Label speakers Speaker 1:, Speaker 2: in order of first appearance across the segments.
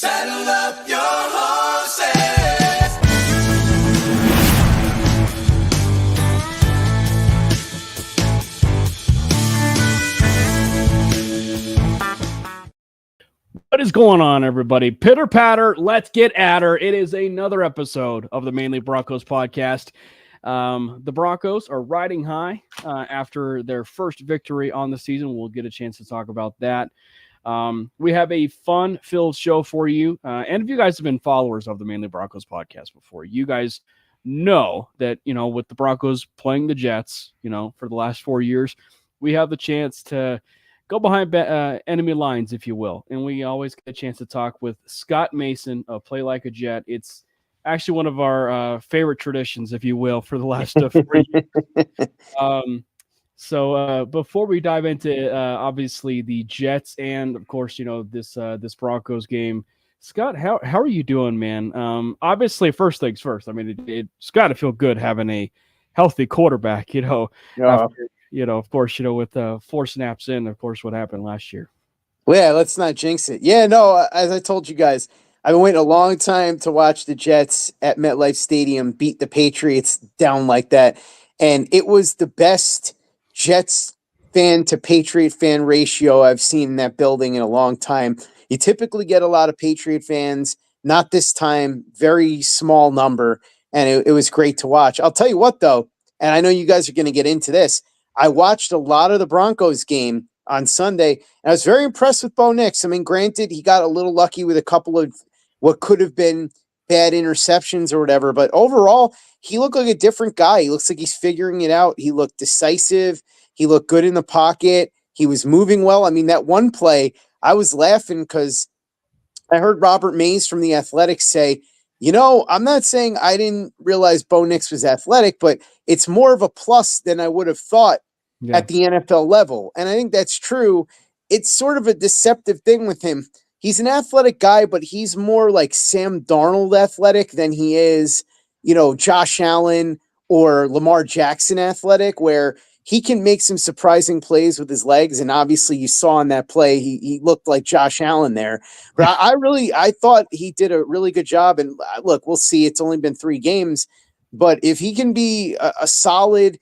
Speaker 1: Saddle up your horses.
Speaker 2: What is going on, everybody? Pitter patter, let's get at her. It is another episode of the Manely Broncos Podcast. The Broncos are riding high after their first victory on the season. We'll get a chance to talk about that. We have a fun-filled show for you. And if you guys have been followers of the Manely Broncos Podcast before, you guys know that, with the Broncos playing the Jets, for the last 4 years, we have the chance to go behind enemy lines, if you will. And we always get a chance to talk with Scott Mason of Play Like a Jet. It's actually one of our favorite traditions, if you will, for the last 4 years. So before we dive into, obviously, the Jets and, of course, this Broncos game, Scott, how are you doing, man? Obviously, first things first. I mean, it's got to feel good having a healthy quarterback, after, of course, with 4 snaps in, of course, what happened last year.
Speaker 3: Well, yeah, let's not jinx it. Yeah, no, as I told you guys, I've been waiting a long time to watch the Jets at MetLife Stadium beat the Patriots down like that. And it was the best Jets fan to Patriot fan ratio I've seen in that building in a long time. You typically get a lot of Patriot fans, not this time, very small number. And it was great to watch. I'll tell you what, though, and I know you guys are going to get into this. I watched a lot of the Broncos game on Sunday, and I was very impressed with Bo Nix. I mean, granted, he got a little lucky with a couple of what could have been bad interceptions or whatever, but overall, he looked like a different guy. He looks like he's figuring it out. He looked decisive. He looked good in the pocket. He was moving well. I mean, that one play, I was laughing because I heard Robert Mays from The Athletic say, I'm not saying I didn't realize Bo Nix was athletic, but it's more of a plus than I would have thought at the NFL level. And I think that's true. It's sort of a deceptive thing with him. He's an athletic guy, but he's more like Sam Darnold athletic than he is, Josh Allen or Lamar Jackson athletic, where he can make some surprising plays with his legs. And obviously you saw in that play, he looked like Josh Allen there. But I thought he did a really good job. And look, we'll see. It's only been 3 games. But if he can be a solid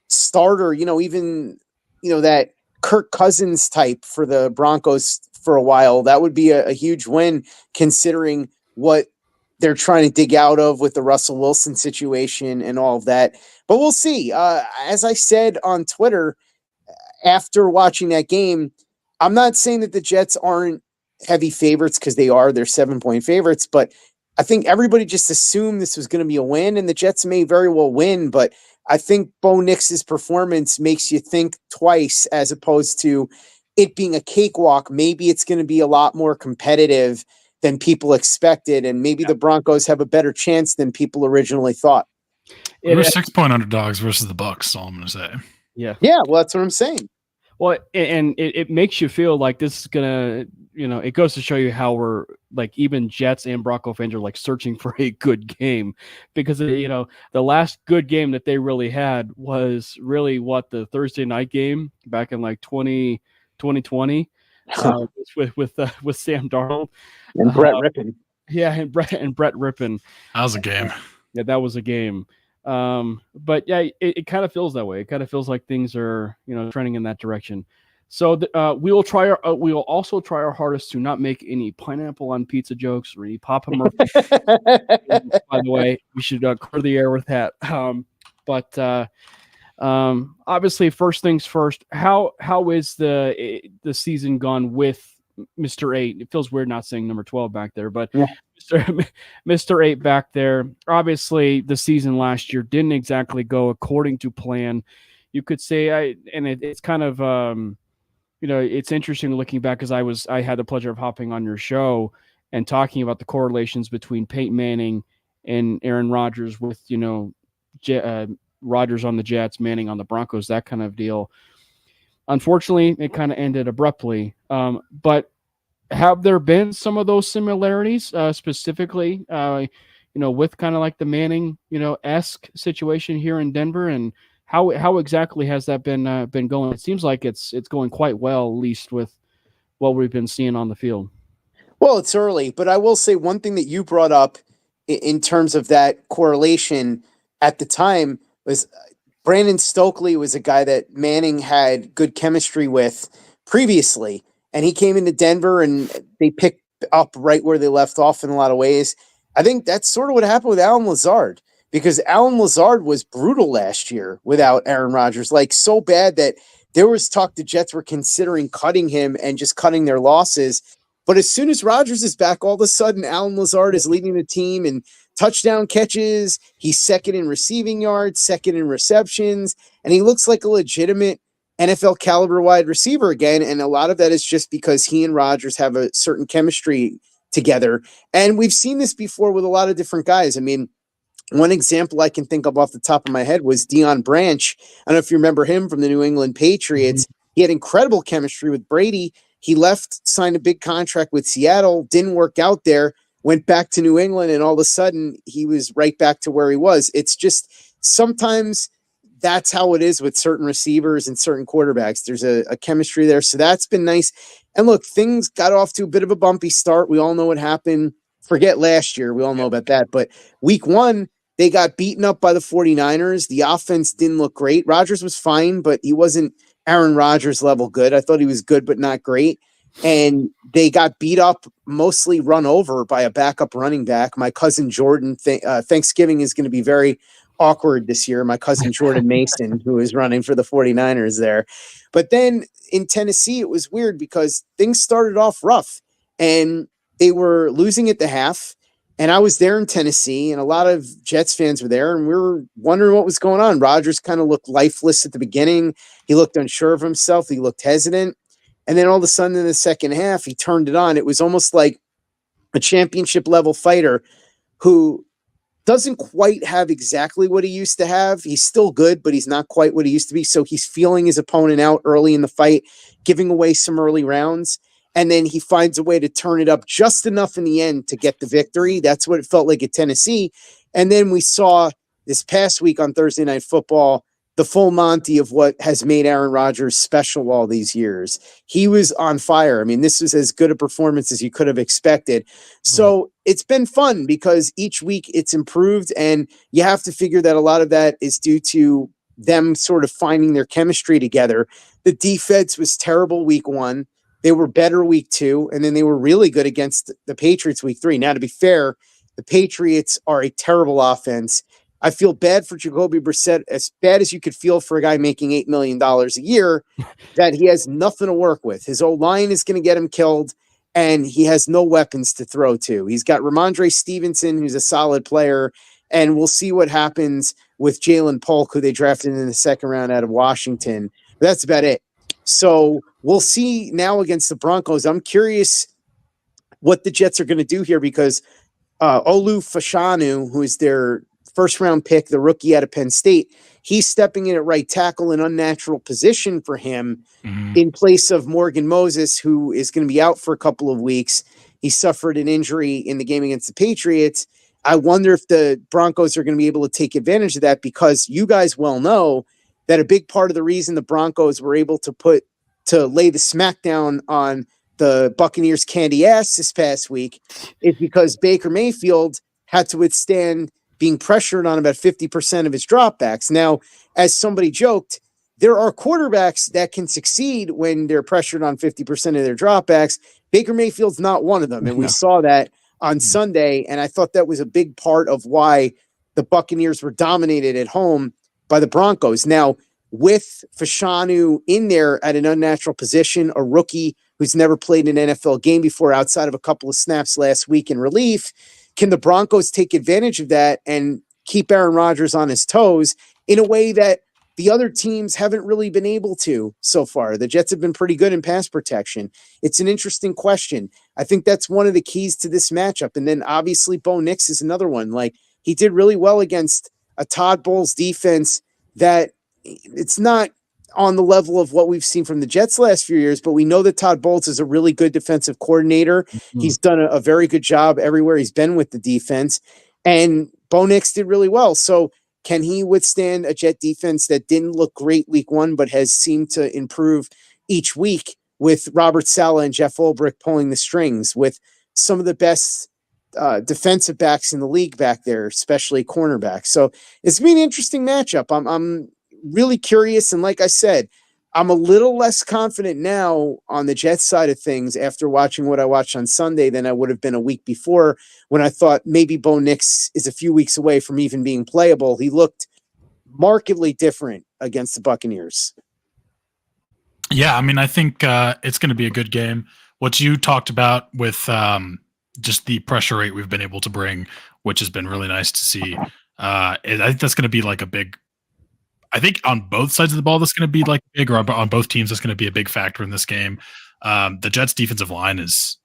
Speaker 3: starter, even, that Kirk Cousins type for the Broncos for a while, that would be a huge win considering what they're trying to dig out of with the Russell Wilson situation and all of that. But we'll see. As I said on Twitter after watching that game, I'm not saying that the Jets aren't heavy favorites because they are. They're 7-point favorites, but I think everybody just assumed this was going to be a win, and the Jets may very well win, but I think Bo Nix's performance makes you think twice as opposed to it being a cakewalk. Maybe it's going to be a lot more competitive than people expected, and maybe the Broncos have a better chance than people originally thought.
Speaker 4: We're 6-point underdogs versus the Bucs, all I'm going to say.
Speaker 3: Yeah, well, that's what I'm saying.
Speaker 2: Well, and it makes you feel like this is going to, it goes to show you how we're like even Jets and Bronco fans are like searching for a good game because, the last good game that they really had was really the Thursday night game back in like 2020 with Sam Darnold.
Speaker 3: And Brett Rippon.
Speaker 2: Yeah, and Brett Rippon.
Speaker 4: That was a game.
Speaker 2: Yeah, that was a game. But yeah, it kind of feels that way. It kind of feels like things are, trending in that direction. So we will also try our hardest to not make any pineapple on pizza jokes or any Papa Murphy. By the way, we should clear the air with that. But obviously, first things first. How is the season gone with Mr. 8? It feels weird not saying number 12 back there, but yeah. Mr. 8 back there. Obviously, the season last year didn't exactly go according to plan. You could say, it's kind of, it's interesting looking back because I had the pleasure of hopping on your show and talking about the correlations between Peyton Manning and Aaron Rodgers with, Rodgers on the Jets, Manning on the Broncos, that kind of deal. Unfortunately, it kind of ended abruptly. But have there been some of those similarities, specifically, with kind of like the Manning, esque situation here in Denver, and how exactly has that been going? It seems like it's going quite well, at least with what we've been seeing on the field.
Speaker 3: Well, it's early, but I will say one thing that you brought up in terms of that correlation at the time was Brandon Stokely was a guy that Manning had good chemistry with previously, and he came into Denver and they picked up right where they left off in a lot of ways. I think that's sort of what happened with Alan Lazard, because Alan Lazard was brutal last year without Aaron Rodgers, like so bad that there was talk the Jets were considering cutting him and just cutting their losses. But as soon as Rodgers is back, all of a sudden Alan Lazard is leading the team in touchdown catches. He's second in receiving yards, second in receptions, and he looks like a legitimate NFL caliber wide receiver again. And a lot of that is just because he and Rodgers have a certain chemistry together. And we've seen this before with a lot of different guys. I mean, one example I can think of off the top of my head was Deion Branch. I don't know if you remember him from the New England Patriots. He had incredible chemistry with Brady. He left, signed a big contract with Seattle, didn't work out there, went back to New England, and all of a sudden he was right back to where he was. It's just sometimes that's how it is with certain receivers and certain quarterbacks. There's a chemistry there. So that's been nice. And look, things got off to a bit of a bumpy start. We all know what happened. Forget last year. We all know about that. But week one, they got beaten up by the 49ers. The offense didn't look great. Rodgers was fine, but he wasn't Aaron Rodgers level good. I thought he was good, but not great. And they got beat up, mostly run over by a backup running back. My cousin Jordan, Thanksgiving is going to be very awkward this year. My cousin Jordan Mason, who is running for the 49ers there. But then in Tennessee, it was weird because things started off rough and they were losing at the half. And I was there in Tennessee, and a lot of Jets fans were there, and we were wondering what was going on. Rodgers kind of looked lifeless at the beginning. He looked unsure of himself. He looked hesitant. And then all of a sudden in the second half, he turned it on. It was almost like a championship-level fighter who doesn't quite have exactly what he used to have. He's still good, but he's not quite what he used to be. So he's feeling his opponent out early in the fight, giving away some early rounds. And then he finds a way to turn it up just enough in the end to get the victory. That's what it felt like at Tennessee. And then we saw this past week on Thursday Night Football, the full Monty of what has made Aaron Rodgers special all these years. He was on fire. I mean, this was as good a performance as you could have expected. So it's been fun because each week it's improved, and you have to figure that a lot of that is due to them sort of finding their chemistry together. The defense was terrible week one. They were better week two, and then they were really good against the Patriots week three. Now, to be fair, the Patriots are a terrible offense. I feel bad for Jacoby Brissett, as bad as you could feel for a guy making $8 million a year, that he has nothing to work with. His O-line is going to get him killed, and he has no weapons to throw to. He's got Ramondre Stevenson, who's a solid player, and we'll see what happens with Jalen Polk, who they drafted in the second round out of Washington. But that's about it. So we'll see now against the Broncos. I'm curious what the Jets are going to do here because Olu Fashanu, who is their first-round pick, the rookie out of Penn State, he's stepping in at right tackle, an unnatural position for him in place of Morgan Moses, who is going to be out for a couple of weeks. He suffered an injury in the game against the Patriots. I wonder if the Broncos are going to be able to take advantage of that because you guys well know that a big part of the reason the Broncos were able to lay the smackdown on the Buccaneers' candy ass this past week is because Baker Mayfield had to withstand being pressured on about 50% of his dropbacks. Now, as somebody joked, there are quarterbacks that can succeed when they're pressured on 50% of their dropbacks. Baker Mayfield's not one of them, and we saw that on Sunday, and I thought that was a big part of why the Buccaneers were dominated at home by the Broncos. Now, with Fashanu in there at an unnatural position, a rookie who's never played an NFL game before outside of a couple of snaps last week in relief, can the Broncos take advantage of that and keep Aaron Rodgers on his toes in a way that the other teams haven't really been able to so far? The Jets have been pretty good in pass protection. It's an interesting question. I think that's one of the keys to this matchup. And then obviously Bo Nix is another one. Like, he did really well against a Todd Bowles defense that it's not on the level of what we've seen from the Jets last few years, but we know that Todd Bowles is a really good defensive coordinator. He's done a very good job everywhere he's been with the defense, and Bo Nix did really well. So can he withstand a Jet defense that didn't look great week one, but has seemed to improve each week with Robert Saleh and Jeff Ulbrich pulling the strings, with some of the best defensive backs in the league back there, especially cornerbacks. So it's going to be an interesting matchup. I'm really curious. And like I said, I'm a little less confident now on the Jets side of things after watching what I watched on Sunday than I would have been a week before when I thought maybe Bo Nix is a few weeks away from even being playable. He looked markedly different against the Buccaneers.
Speaker 4: Yeah, I mean, I think it's going to be a good game. What you talked about with just the pressure rate we've been able to bring, which has been really nice to see. I think that's going to be like a big, I think on both sides of the ball, that's going to be like big, or on both teams, that's going to be a big factor in this game. The Jets defensive line is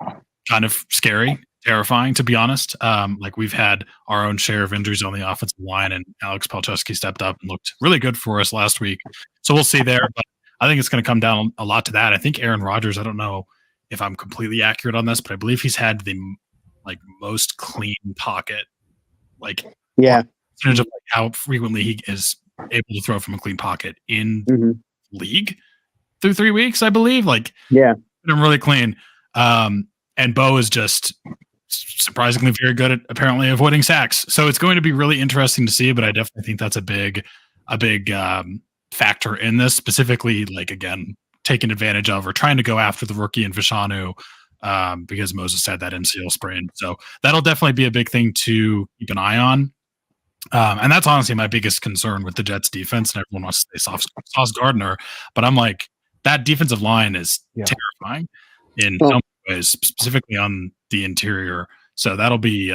Speaker 4: kind of scary, terrifying, to be honest. Like we've had our own share of injuries on the offensive line, and Alex Palczewski stepped up and looked really good for us last week. So we'll see there, but I think it's going to come down a lot to that. I think Aaron Rodgers, I don't know if I'm completely accurate on this, but I believe he's had the like most clean pocket, like percentage of like how frequently he is able to throw from a clean pocket in league through 3 weeks, I believe. Like, I'm really clean. And Bo is just surprisingly very good at apparently avoiding sacks. So it's going to be really interesting to see, but I definitely think that's a big factor in this, specifically, like, again, taking advantage of or trying to go after the rookie in Vishanu, because Moses had that MCL sprain. So that'll definitely be a big thing to keep an eye on. And that's honestly my biggest concern with the Jets defense. And everyone wants to say Sauce Gardner, but I'm like, that defensive line is terrifying in some ways, specifically on the interior. So that'll be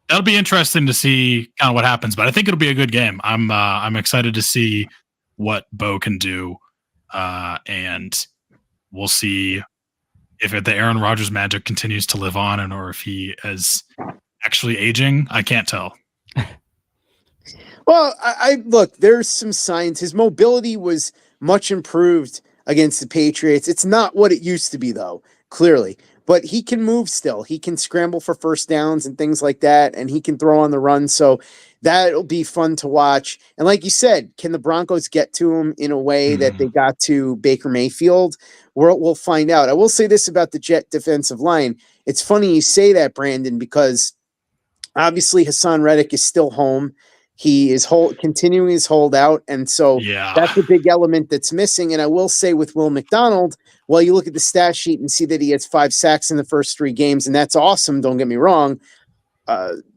Speaker 4: interesting to see kind of what happens, but I think it'll be a good game. I'm excited to see what Bo can do. And we'll see if the Aaron Rodgers magic continues to live on, and or if he is actually aging. I can't tell.
Speaker 3: Well, I look, there's some signs. His mobility was much improved against the Patriots. It's not what it used to be, though, clearly. But he can move still. He can scramble for first downs and things like that, and he can throw on the run. So that'll be fun to watch. And like you said, can the Broncos get to him in a way that they got to Baker Mayfield? We'll find out. I will say this about the Jet defensive line. It's funny you say that, Brandon, because obviously Hassan Reddick is still home. He is continuing his holdout, and so that's a big element that's missing. And I will say with Will McDonald, well, you look at the stat sheet and see that he has 5 sacks in the first 3 games, and that's awesome, don't get me wrong.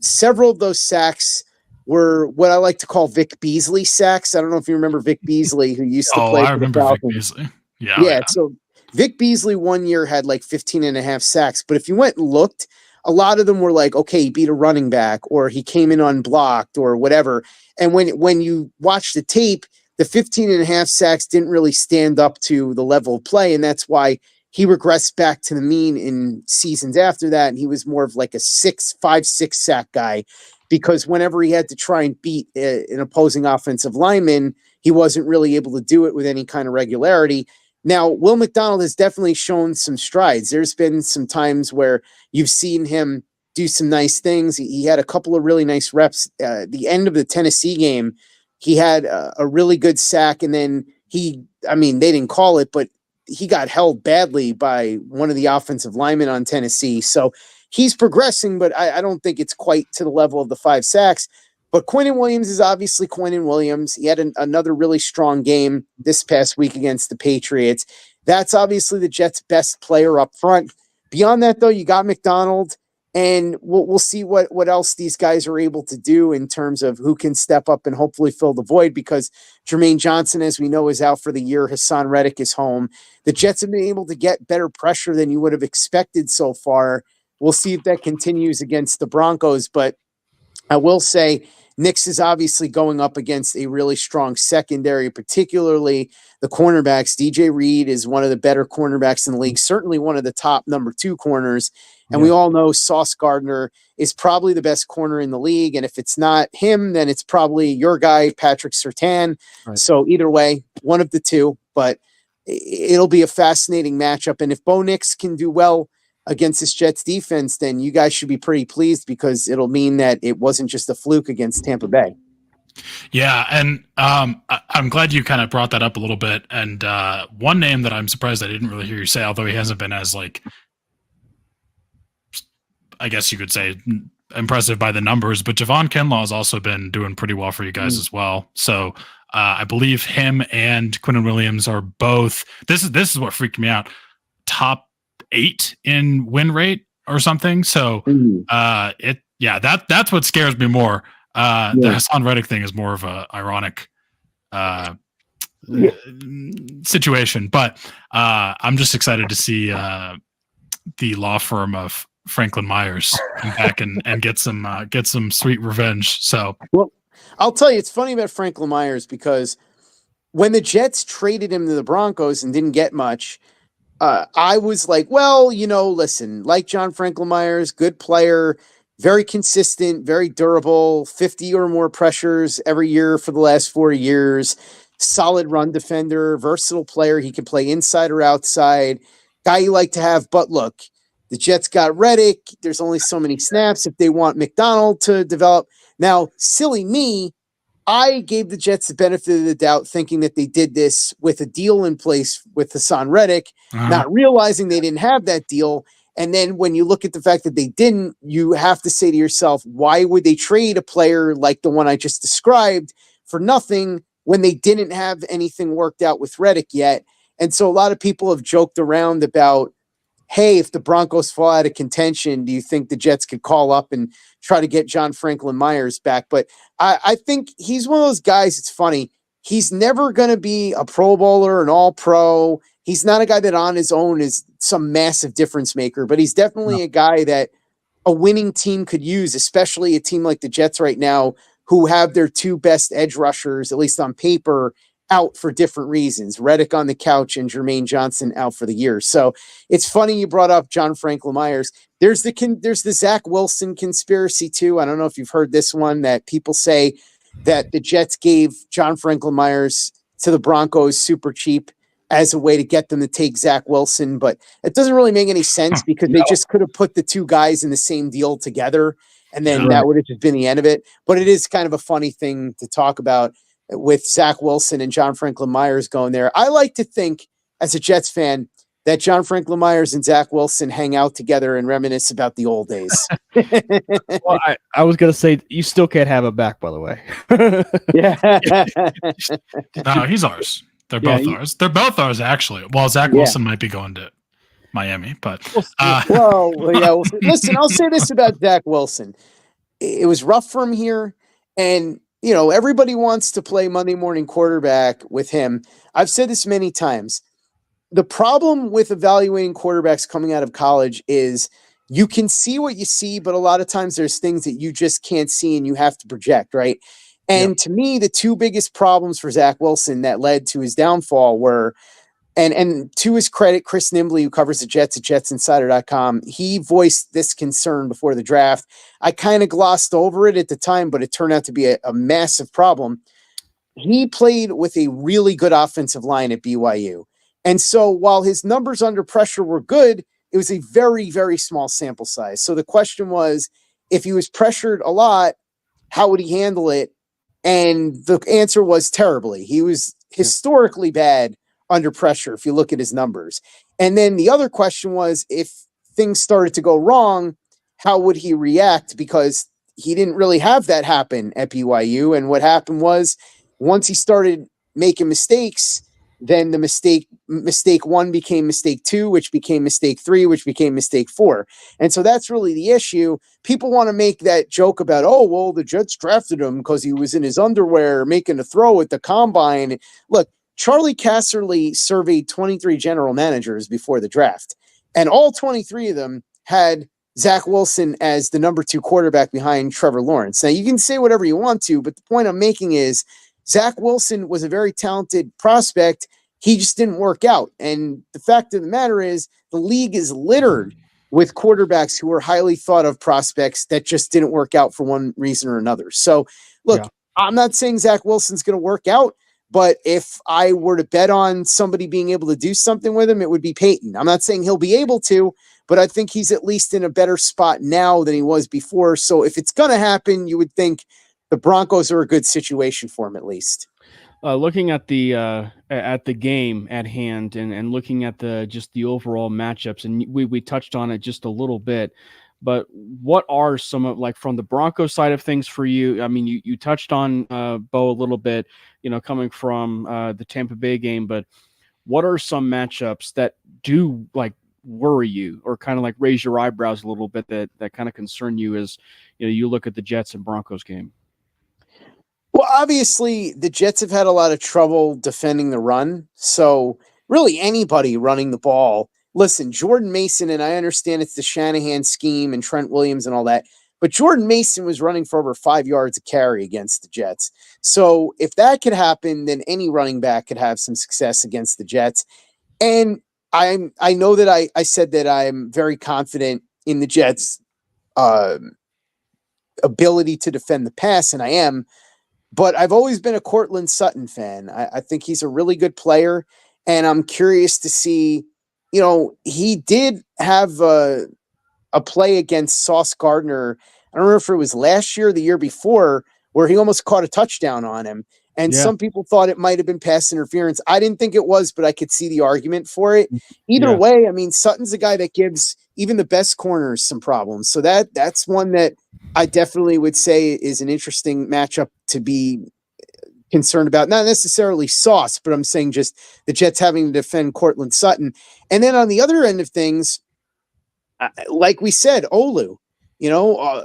Speaker 3: Several of those sacks were what I like to call Vic Beasley sacks. I don't know if you remember Vic Beasley, who used to play for the Falcons.
Speaker 4: Vic Beasley.
Speaker 3: Yeah, so Vic Beasley one year had like 15.5 sacks, but if you went and looked, a lot of them were like, okay, he beat a running back, or he came in unblocked, or whatever. And when you watch the tape, the 15.5 sacks didn't really stand up to the level of play, and that's why he regressed back to the mean in seasons after that, and he was more of like a 5-6 sack guy, because whenever he had to try and beat an opposing offensive lineman, he wasn't really able to do it with any kind of regularity. Now, Will McDonald has definitely shown some strides. There's been some times where you've seen him do some nice things. He had a couple of really nice reps. The end of the Tennessee game, he had a really good sack, and then they didn't call it, but he got held badly by one of the offensive linemen on Tennessee. So he's progressing, but I don't think it's quite to the level of the 5 sacks. But Quinnen Williams is obviously Quinnen Williams. He had another really strong game this past week against the Patriots. That's obviously the Jets' best player up front. Beyond that, though, you got McDonald, and we'll see what else these guys are able to do in terms of who can step up and hopefully fill the void, because Jermaine Johnson, as we know, is out for the year. Hassan Reddick is home. The Jets have been able to get better pressure than you would have expected so far. We'll see if that continues against the Broncos, but I will say Knicks is obviously going up against a really strong secondary, particularly the cornerbacks. DJ Reed is one of the better cornerbacks in the league, certainly one of the top number 2 corners. And we all know Sauce Gardner is probably the best corner in the league. And if it's not him, then it's probably your guy, Patrick Surtain. Right. So either way, one of the two, but it'll be a fascinating matchup. And if Bo Nix can do well against this Jets defense, then you guys should be pretty pleased, because it'll mean that it wasn't just a fluke against Tampa Bay.
Speaker 4: Yeah, and I'm glad you kind of brought that up a little bit. And one name that I'm surprised I didn't really hear you say, although he hasn't been as like I guess you could say, impressive by the numbers, but Javon Kinlaw has also been doing pretty well for you guys as well. So I believe him and Quinnen Williams are both. This is what freaked me out. Top 8 in win rate or something. So that's what scares me more. The Hassan Reddick thing is more of a ironic situation, but I'm just excited to see the law firm of Franklin Myers come back and get some sweet revenge. So,
Speaker 3: well, I'll tell you, it's funny about Franklin Myers because when the Jets traded him to the Broncos and didn't get much, I was like, well, listen, like John Franklin Myers, good player, very consistent, very durable, 50 or more pressures every year for the last 4 years, solid run defender, versatile player. He can play inside or outside, guy you like to have. But look, the Jets got Reddick. There's only so many snaps if they want McDonald to develop. Now, silly me, I gave the Jets the benefit of the doubt, thinking that they did this with a deal in place with Hassan Reddick, not realizing they didn't have that deal. And then when you look at the fact that they didn't, you have to say to yourself, why would they trade a player like the one I just described for nothing when they didn't have anything worked out with Reddick yet? And so a lot of people have joked around about, hey, if the Broncos fall out of contention, do you think the Jets could call up and try to get John Franklin Myers back? But I think he's one of those guys. It's funny. He's never going to be a Pro Bowler, an All-Pro. He's not a guy that on his own is some massive difference maker, but he's definitely a guy that a winning team could use, especially a team like the Jets right now, who have their 2 best edge rushers, at least on paper, out for different reasons. Reddick on the couch and Jermaine Johnson out for the year. So it's funny you brought up John Franklin Myers. There's the Zach Wilson conspiracy too. I don't know if you've heard this one, that people say that the Jets gave John Franklin Myers to the Broncos super cheap as a way to get them to take Zach Wilson. But it doesn't really make any sense because they just could have put the 2 guys in the same deal together, and then that would have just been the end of it. But it is kind of a funny thing to talk about with Zach Wilson and John Franklin Myers going there. I like to think, as a Jets fan, that John Franklin Myers and Zach Wilson hang out together and reminisce about the old days.
Speaker 2: Well, I was going to say, you still can't have him back, by the way.
Speaker 4: No, he's ours. They're both ours. They're both ours, actually. Well, Zach Wilson might be going to Miami, but
Speaker 3: listen, I'll say this about Zach Wilson. It was rough for him here, and everybody wants to play Monday morning quarterback with him. I've said this many times. The problem with evaluating quarterbacks coming out of college is you can see what you see, but a lot of times there's things that you just can't see and you have to project, right? And to me, the 2 biggest problems for Zach Wilson that led to his downfall were, and to his credit, Chris Nimbley, who covers the Jets at jetsinsider.com, he voiced this concern before the draft. I kind of glossed over it at the time, but it turned out to be a massive problem. He played with a really good offensive line at BYU. And so while his numbers under pressure were good, it was a very, very small sample size. So the question was, if he was pressured a lot, how would he handle it? And the answer was terribly. He was historically bad under pressure, if you look at his numbers. And then the other question was, if things started to go wrong, how would he react? Because he didn't really have that happen at BYU. And what happened was, once he started making mistakes, then the mistake 1 became mistake 2, which became mistake 3, which became mistake 4. And so that's really the issue. People want to make that joke about, oh, well, the Jets drafted him because he was in his underwear making a throw at the combine. Look, Charlie Casserly surveyed 23 general managers before the draft, and all 23 of them had Zach Wilson as the number 2 quarterback behind Trevor Lawrence. Now, you can say whatever you want to, but the point I'm making is Zach Wilson was a very talented prospect. He just didn't work out. And the fact of the matter is, the league is littered with quarterbacks who are highly thought of prospects that just didn't work out for one reason or another. So, look, I'm not saying Zach Wilson's going to work out, but if I were to bet on somebody being able to do something with him, it would be Peyton. I'm not saying he'll be able to, but I think he's at least in a better spot now than he was before. So if it's going to happen, you would think the Broncos are a good situation for him, at least.
Speaker 2: Looking at the game at hand and looking at the overall matchups, and we touched on it just a little bit, But what are some of, like, from the Broncos side of things for you? I mean, you touched on Bo a little bit, coming from the Tampa Bay game, but what are some matchups that do, like, worry you or kind of like raise your eyebrows a little bit, that kind of concern you as you look at the Jets and Broncos game?
Speaker 3: Well, obviously, the Jets have had a lot of trouble defending the run. So, really, anybody running the ball. Listen, Jordan Mason, and I understand it's the Shanahan scheme and Trent Williams and all that, but Jordan Mason was running for over 5 yards a carry against the Jets. So, if that could happen, then any running back could have some success against the Jets. And I know that I said that I'm very confident in the Jets' ability to defend the pass, and I am. But I've always been a Cortland Sutton fan. I think he's a really good player, and I'm curious to see, he did have a play against Sauce Gardner. I don't remember if it was last year or the year before, where he almost caught a touchdown on him. And some people thought it might have been pass interference. I didn't think it was, but I could see the argument for it. Either way, I mean, Sutton's a guy that gives even the best corners some problems. So that's one that I definitely would say is an interesting matchup to be concerned about. Not necessarily Sauce, but I'm saying just the Jets having to defend Cortland Sutton. And then on the other end of things, like we said, Olu,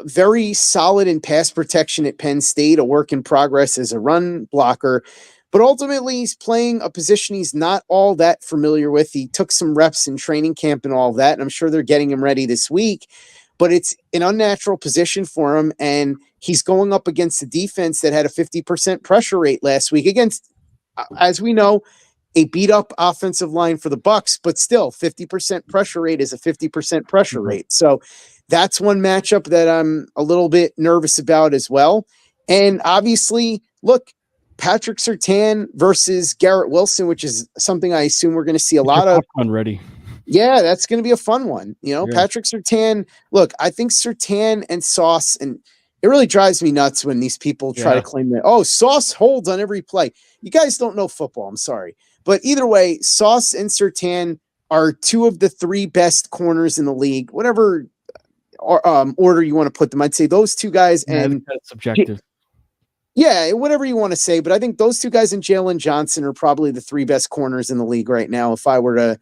Speaker 3: very solid in pass protection at Penn State, a work in progress as a run blocker. But ultimately, he's playing a position he's not all that familiar with. He took some reps in training camp and all that, and I'm sure they're getting him ready this week. But it's an unnatural position for him, and he's going up against a defense that had a 50% pressure rate last week against, as we know, a beat-up offensive line for the Bucs, but still, 50% pressure rate is a 50% pressure rate. So that's one matchup that I'm a little bit nervous about as well. And obviously, look, Patrick Surtain versus Garrett Wilson, which is something I assume we're going to see a lot of.
Speaker 2: Ready.
Speaker 3: Yeah, that's going to be a fun one. Patrick Surtain. Look, I think Surtain and Sauce, and it really drives me nuts when these people try to claim that, Sauce holds on every play. You guys don't know football. I'm sorry. But either way, Sauce and Surtain are two of the three best corners in the league, whatever order you want to put them. I'd say those two guys, and
Speaker 2: that's subjective.
Speaker 3: Yeah, whatever you want to say, but I think those two guys and Jalen Johnson are probably the three best corners in the league right now. If I were to,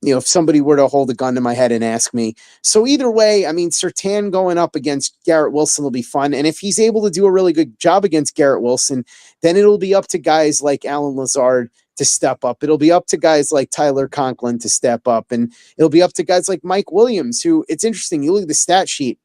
Speaker 3: if somebody were to hold a gun to my head and ask me. So either way, I mean, Surtain going up against Garrett Wilson will be fun. And if he's able to do a really good job against Garrett Wilson, then it'll be up to guys like Alan Lazard to step up. It'll be up to guys like Tyler Conklin to step up. And it'll be up to guys like Mike Williams, who, it's interesting. You look at the stat sheet,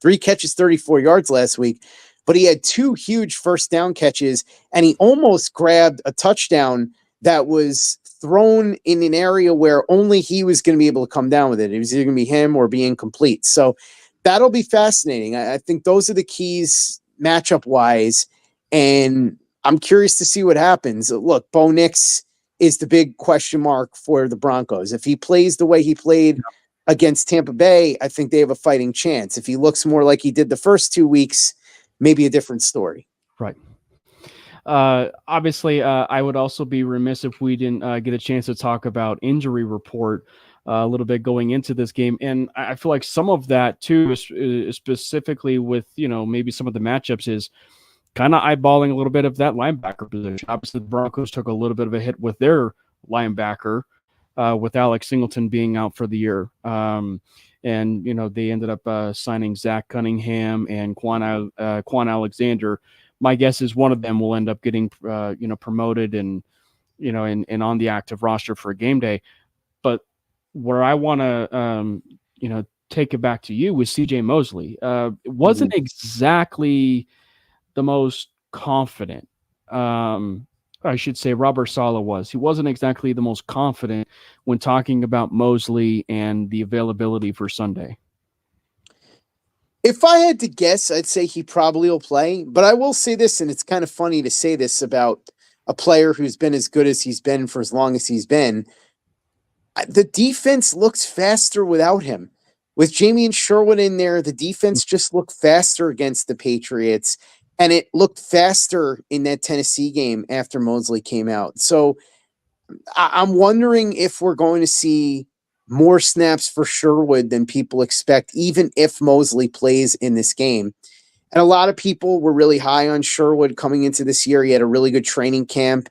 Speaker 3: 3 catches, 34 yards last week, but he had 2 huge first down catches, and he almost grabbed a touchdown that was thrown in an area where only he was going to be able to come down with it. It was either going to be him or be incomplete. So that'll be fascinating. I think those are the keys matchup-wise, and I'm curious to see what happens. Look, Bo Nix is the big question mark for the Broncos. If he plays the way he played against Tampa Bay, I think they have a fighting chance. If he looks more like he did the first 2 weeks, maybe a different story.
Speaker 2: Right. Obviously, I would also be remiss if we didn't get a chance to talk about injury report a little bit going into this game. And I feel like some of that too, is specifically with, maybe some of the matchups, is kind of eyeballing a little bit of that linebacker position. Obviously, the Broncos took a little bit of a hit with their linebacker, with Alex Singleton being out for the year. And, they ended up signing Zach Cunningham and Quan Alexander. My guess is one of them will end up getting, promoted and, and on the active roster for a game day. But where I want to, take it back to you with CJ Mosley. It wasn't exactly the most confident. I should say Robert Saleh was. He wasn't exactly the most confident when talking about Mosley and the availability for Sunday.
Speaker 3: If I had to guess, I'd say he probably will play. But I will say this, and it's kind of funny to say this about a player who's been as good as he's been for as long as he's been. The defense looks faster without him. With Jamie and Sherwood in there, the defense just looked faster against the Patriots. And it looked faster in that Tennessee game after Mosley came out. So I'm wondering if we're going to see more snaps for Sherwood than people expect, even if Mosley plays in this game. And a lot of people were really high on Sherwood coming into this year. He had a really good training camp,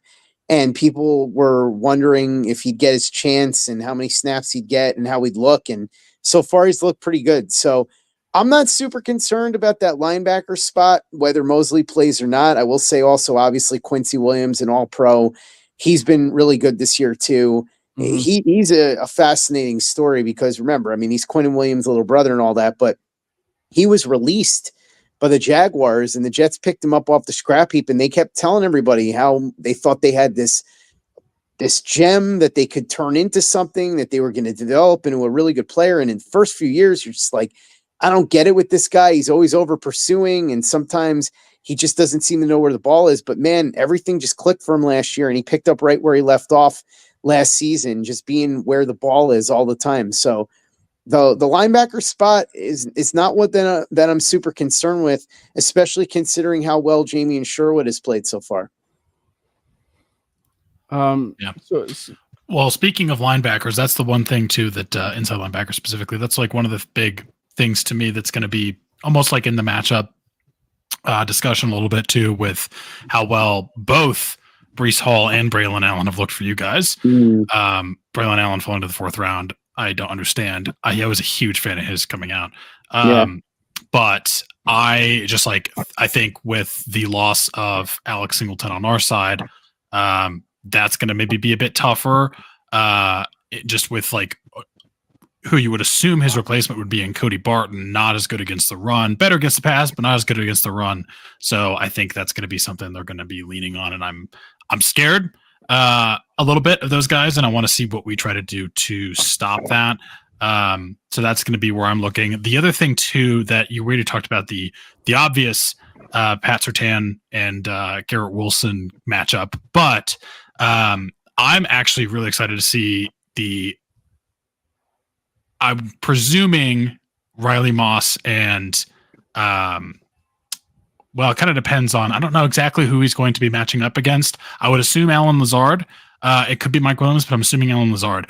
Speaker 3: and people were wondering if he'd get his chance and how many snaps he'd get and how he'd look. And so far, he's looked pretty good. So I'm not super concerned about that linebacker spot, whether Mosley plays or not. I will say also, obviously, Quincy Williams, an all-pro. He's been really good this year, too. Mm-hmm. He's a fascinating story because, remember, I mean, he's Quentin Williams' little brother and all that, but he was released by the Jaguars, and the Jets picked him up off the scrap heap, and they kept telling everybody how they thought they had this gem that they could turn into something that they were going to develop into a really good player. And in the first few years, you're just like, I don't get it with this guy. He's always over pursuing, and sometimes he just doesn't seem to know where the ball is. But man, everything just clicked for him last year, and he picked up right where he left off last season, just being where the ball is all the time. So the linebacker spot is not what that I'm super concerned with, especially considering how well Jamie and Sherwood has played so far.
Speaker 4: Yeah. Well, speaking of linebackers, that's the one thing too that inside linebacker specifically, that's like one of the big things to me that's going to be almost like in the matchup discussion a little bit too, with how well both Breece Hall and Braylon Allen have looked for you guys. Braylon Allen falling to the 4th round. I don't understand. I was a huge fan of his coming out. But I think with the loss of Alex Singleton on our side, that's going to maybe be a bit tougher. Just with like who you would assume his replacement would be in Cody Barton, not as good against the run, better against the pass, but not as good against the run. So I think that's going to be something they're going to be leaning on. And I'm scared a little bit of those guys, and I want to see what we try to do to stop that. So that's going to be where I'm looking. The other thing too, that you already talked about, the obvious Pat Surtain and Garrett Wilson matchup, but I'm actually really excited to see I'm presuming Riley Moss and well, it kind of depends on, I don't know exactly who he's going to be matching up against. I would assume Alan Lazard. It could be Mike Williams, but I'm assuming Alan Lazard.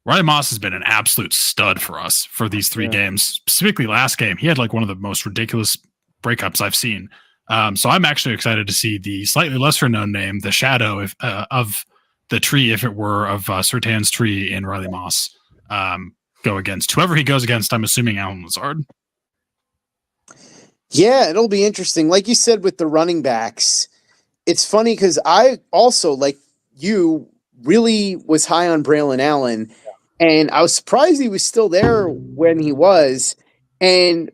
Speaker 4: Riley Moss has been an absolute stud for us for these 3 games. Specifically last game, he had like one of the most ridiculous breakups I've seen. So I'm actually excited to see the slightly lesser known name, the shadow of the tree, if it were, of Surtain's tree in Riley Moss, go against whoever he goes against. I'm assuming Alan Lazard.
Speaker 3: Yeah, it'll be interesting. Like you said, with the running backs, it's funny because I also, like you, really was high on Braylon Allen, and I was surprised he was still there when he was. And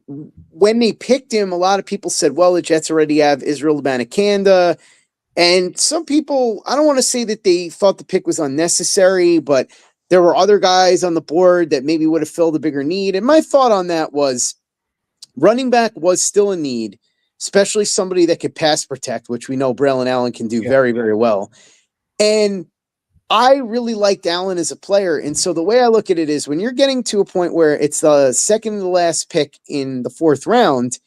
Speaker 3: when they picked him, a lot of people said, well, the Jets already have Israel Abanikanda. And some people, I don't want to say that they thought the pick was unnecessary, but there were other guys on the board that maybe would have filled a bigger need. And my thought on that was, running back was still a need, especially somebody that could pass protect, which we know Braylon Allen can do very, very well. And I really liked Allen as a player. And so the way I look at it is, when you're getting to a point where it's the second to last pick in the 4th round,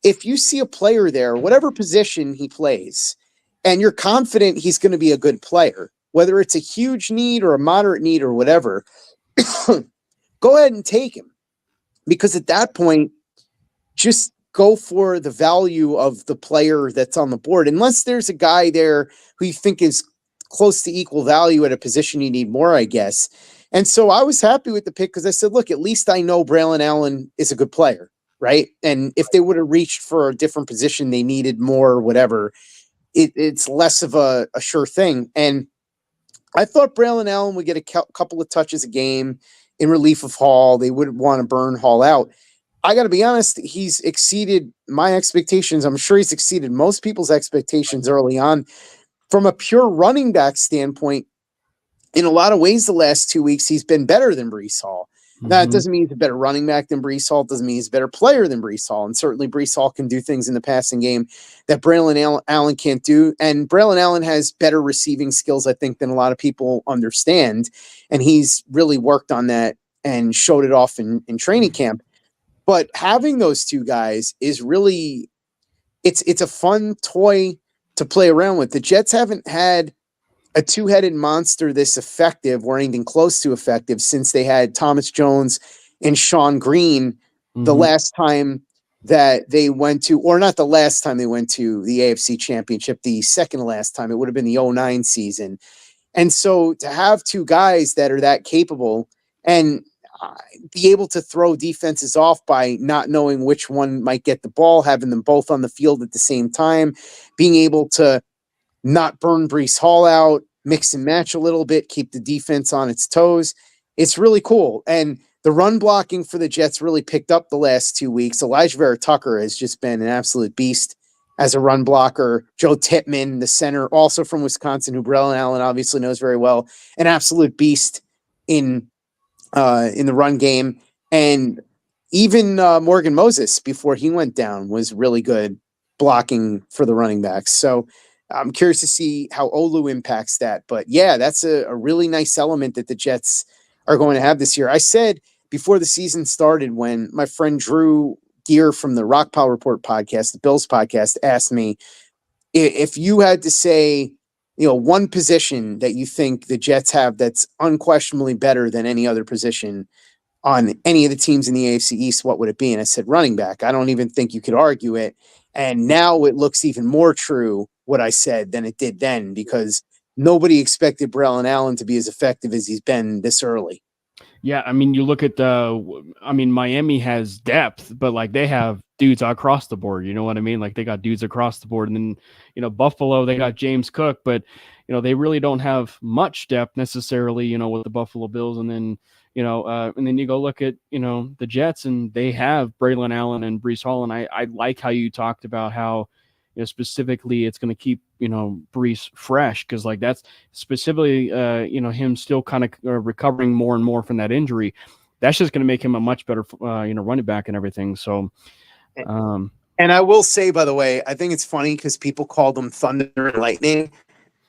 Speaker 3: if you see a player there, whatever position he plays, and you're confident he's going to be a good player, whether it's a huge need or a moderate need or whatever, go ahead and take him. Because at that point, just go for the value of the player that's on the board, unless there's a guy there who you think is close to equal value at a position you need more, I guess. And so I was happy with the pick because I said, look, at least I know Braylon Allen is a good player, right? And if they would have reached for a different position, they needed more or whatever, it's less of a sure thing. And I thought Braylon Allen would get a couple of touches a game in relief of Hall. They wouldn't want to burn Hall out. I got to be honest, he's exceeded my expectations. I'm sure he's exceeded most people's expectations early on. From a pure running back standpoint, in a lot of ways, the last 2 weeks, he's been better than Breece Hall. Now, it doesn't mean he's a better running back than Breece Hall. It doesn't mean he's a better player than Breece Hall. And certainly Breece Hall can do things in the passing game that Braylon Allen can't do. And Braylon Allen has better receiving skills, I think, than a lot of people understand. And he's really worked on that and showed it off in training camp. But having those two guys is really, it's a fun toy to play around with. The Jets haven't had a two-headed monster this effective or anything close to effective since they had Thomas Jones and Sean Green the last time that they went to, or not the last time they went to the AFC Championship, the second to last time. It would have been the 09 season. And so to have two guys that are that capable and be able to throw defenses off by not knowing which one might get the ball, having them both on the field at the same time, being able to not burn Breece Hall out, mix and match a little bit, keep the defense on its toes. It's really cool. And the run blocking for the Jets really picked up the last 2 weeks. Elijah Vera-Tucker has just been an absolute beast as a run blocker. Joe Tippmann, the center, also from Wisconsin, who Braylon Allen obviously knows very well, an absolute beast in the run game. And even Morgan Moses, before he went down, was really good blocking for the running backs. So I'm curious to see how Olu impacts that. But yeah, that's a really nice element that the Jets are going to have this year. I said before the season started, when my friend Drew Gear from the Rockpile Report podcast, the Bills podcast, asked me if you had to say, one position that you think the Jets have that's unquestionably better than any other position on any of the teams in the AFC East, what would it be? And I said, running back. I don't even think you could argue it. And now it looks even more true what I said than it did then, because nobody expected Braylon Allen to be as effective as he's been this early.
Speaker 2: Yeah, I mean, you look at Miami has depth, but like they have dudes across the board. You know what I mean? Like they got dudes across the board, and then Buffalo, they got James Cook, but they really don't have much depth necessarily. With the Buffalo Bills, and then and then you go look at the Jets, and they have Braylon Allen and Breece Hall, and I like how you talked about how specifically it's going to keep Breece fresh, because like that's specifically him still kind of recovering more and more from that injury. That's just going to make him a much better running back and everything. So
Speaker 3: and I will say, by the way, I think it's funny because people call them thunder and lightning,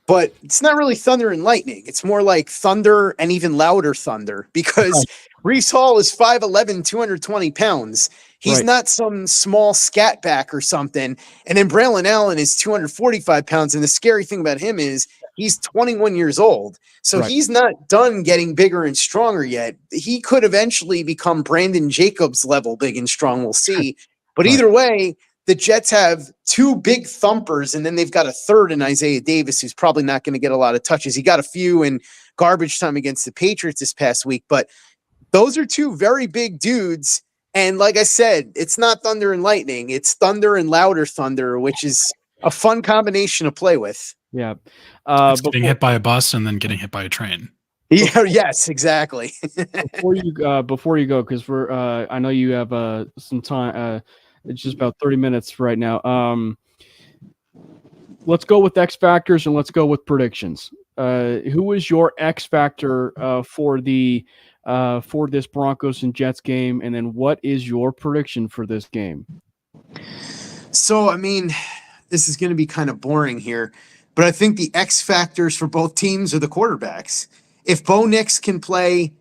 Speaker 3: but it's not really thunder and lightning. It's more like thunder and even louder thunder, because Breece Hall is 5'11", 220 pounds. He's not some small scat back or something. And then Braylon Allen is 245 pounds. And the scary thing about him is he's 21 years old. So he's not done getting bigger and stronger yet. He could eventually become Brandon Jacobs level big and strong. We'll see. But either way, the Jets have two big thumpers, and then they've got a third in Isaiah Davis, who's probably not going to get a lot of touches. He got a few in garbage time against the Patriots this past week, but those are two very big dudes. And like I said, it's not thunder and lightning. It's thunder and louder thunder, which is a fun combination to play with.
Speaker 2: Yeah.
Speaker 4: Getting hit by a bus and then getting hit by a train.
Speaker 3: Yeah. Yes, exactly.
Speaker 2: before you go, because I know you have some time. It's just about 30 minutes right now. Let's go with X factors and let's go with predictions. Who is your X factor for this Broncos and Jets game, and then what is your prediction for this game?
Speaker 3: So, I mean, this is going to be kind of boring here, but I think the X factors for both teams are the quarterbacks. If Bo Nix can play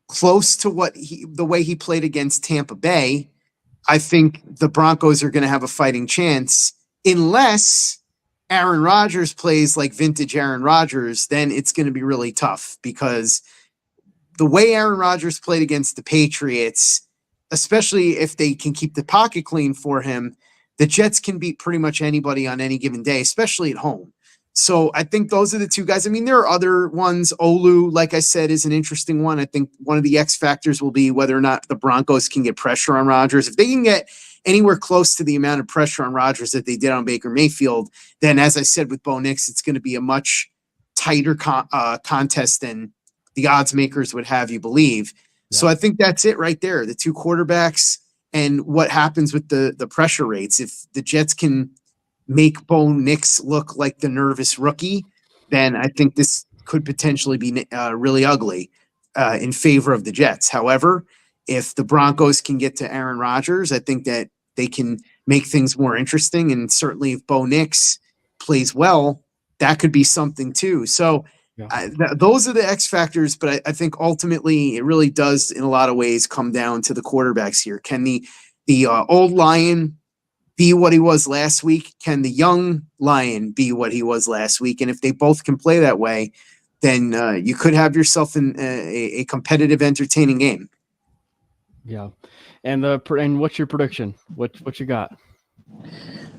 Speaker 3: close to the way he played against Tampa Bay, I think the Broncos are going to have a fighting chance. Unless Aaron Rodgers plays like vintage Aaron Rodgers, then it's going to be really tough, because the way Aaron Rodgers played against the Patriots, especially if they can keep the pocket clean for him, the Jets can beat pretty much anybody on any given day, especially at home. So I think those are the two guys. I mean, there are other ones. Olu, like I said, is an interesting one. I think one of the X factors will be whether or not the Broncos can get pressure on Rodgers. If they can get anywhere close to the amount of pressure on Rodgers that they did on Baker Mayfield, then, as I said with Bo Nix, it's going to be a much tighter contest than the odds makers would have you believe. Yeah. So I think that's it right there. The two quarterbacks and what happens with the pressure rates. If the Jets can make Bo Nix look like the nervous rookie, then I think this could potentially be really ugly in favor of the Jets. However, if the Broncos can get to Aaron Rodgers, I think that they can make things more interesting. And certainly if Bo Nix plays well, that could be something too. So those are the X factors, but I think ultimately it really does in a lot of ways come down to the quarterbacks here. Can the old lion be what he was last week? Can the young lion be what he was last week? And if they both can play that way, then you could have yourself in a competitive, entertaining game.
Speaker 2: Yeah. And what's your prediction? What you got?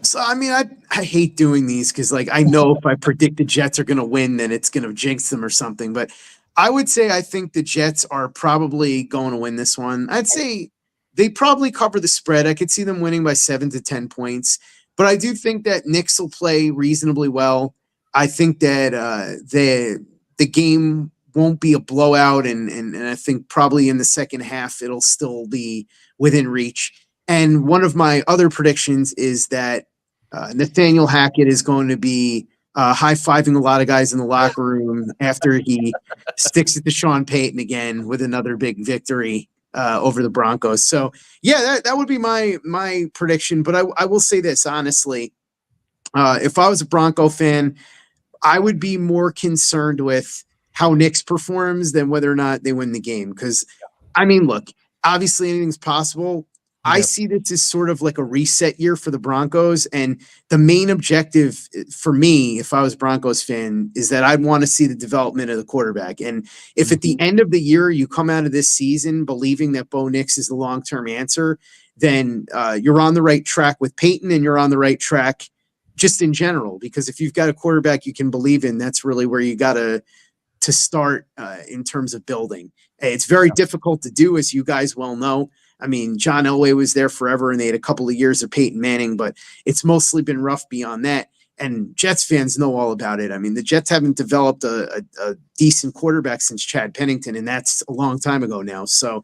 Speaker 3: So, I mean, I hate doing these because, like, I know if I predict the Jets are going to win, then it's going to jinx them or something. But I would say I think the Jets are probably going to win this one. I'd say they probably cover the spread. I could see them winning by 7 to 10 points. But I do think that Knicks will play reasonably well. I think that the game won't be a blowout, and I think probably in the second half it'll still be within reach. And one of my other predictions is that Nathaniel Hackett is going to be high-fiving a lot of guys in the locker room after he sticks it to Sean Payton again with another big victory over the Broncos. So, yeah, that would be my prediction. But I will say this, honestly. If I was a Bronco fan, I would be more concerned with how Knicks performs than whether or not they win the game. Because, I mean, look, obviously anything's possible. I see this as sort of like a reset year for the Broncos. And the main objective for me, if I was a Broncos fan, is that I'd want to see the development of the quarterback. And if at the end of the year you come out of this season believing that Bo Nix is the long-term answer, then you're on the right track with Peyton, and you're on the right track just in general. Because if you've got a quarterback you can believe in, that's really where you got to start in terms of building. It's very difficult to do, as you guys well know. I mean, John Elway was there forever, and they had a couple of years of Peyton Manning, but it's mostly been rough beyond that. And Jets fans know all about it. I mean, the Jets haven't developed a decent quarterback since Chad Pennington, and that's a long time ago now. So,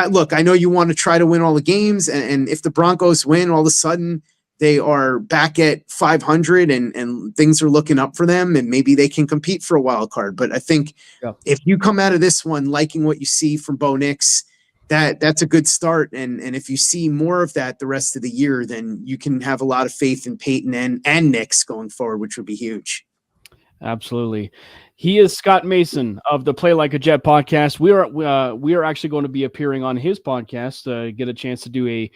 Speaker 3: look, I know you want to try to win all the games, and if the Broncos win, all of a sudden they are back at 500 and things are looking up for them, and maybe they can compete for a wild card. But I think if you come out of this one liking what you see from Bo Nix, that's a good start. And if you see more of that the rest of the year, then you can have a lot of faith in Peyton and Knicks going forward, which would be huge.
Speaker 2: Absolutely. He is Scott Mason of the Play Like a Jet podcast. We are actually going to be appearing on his podcast, get a chance to do a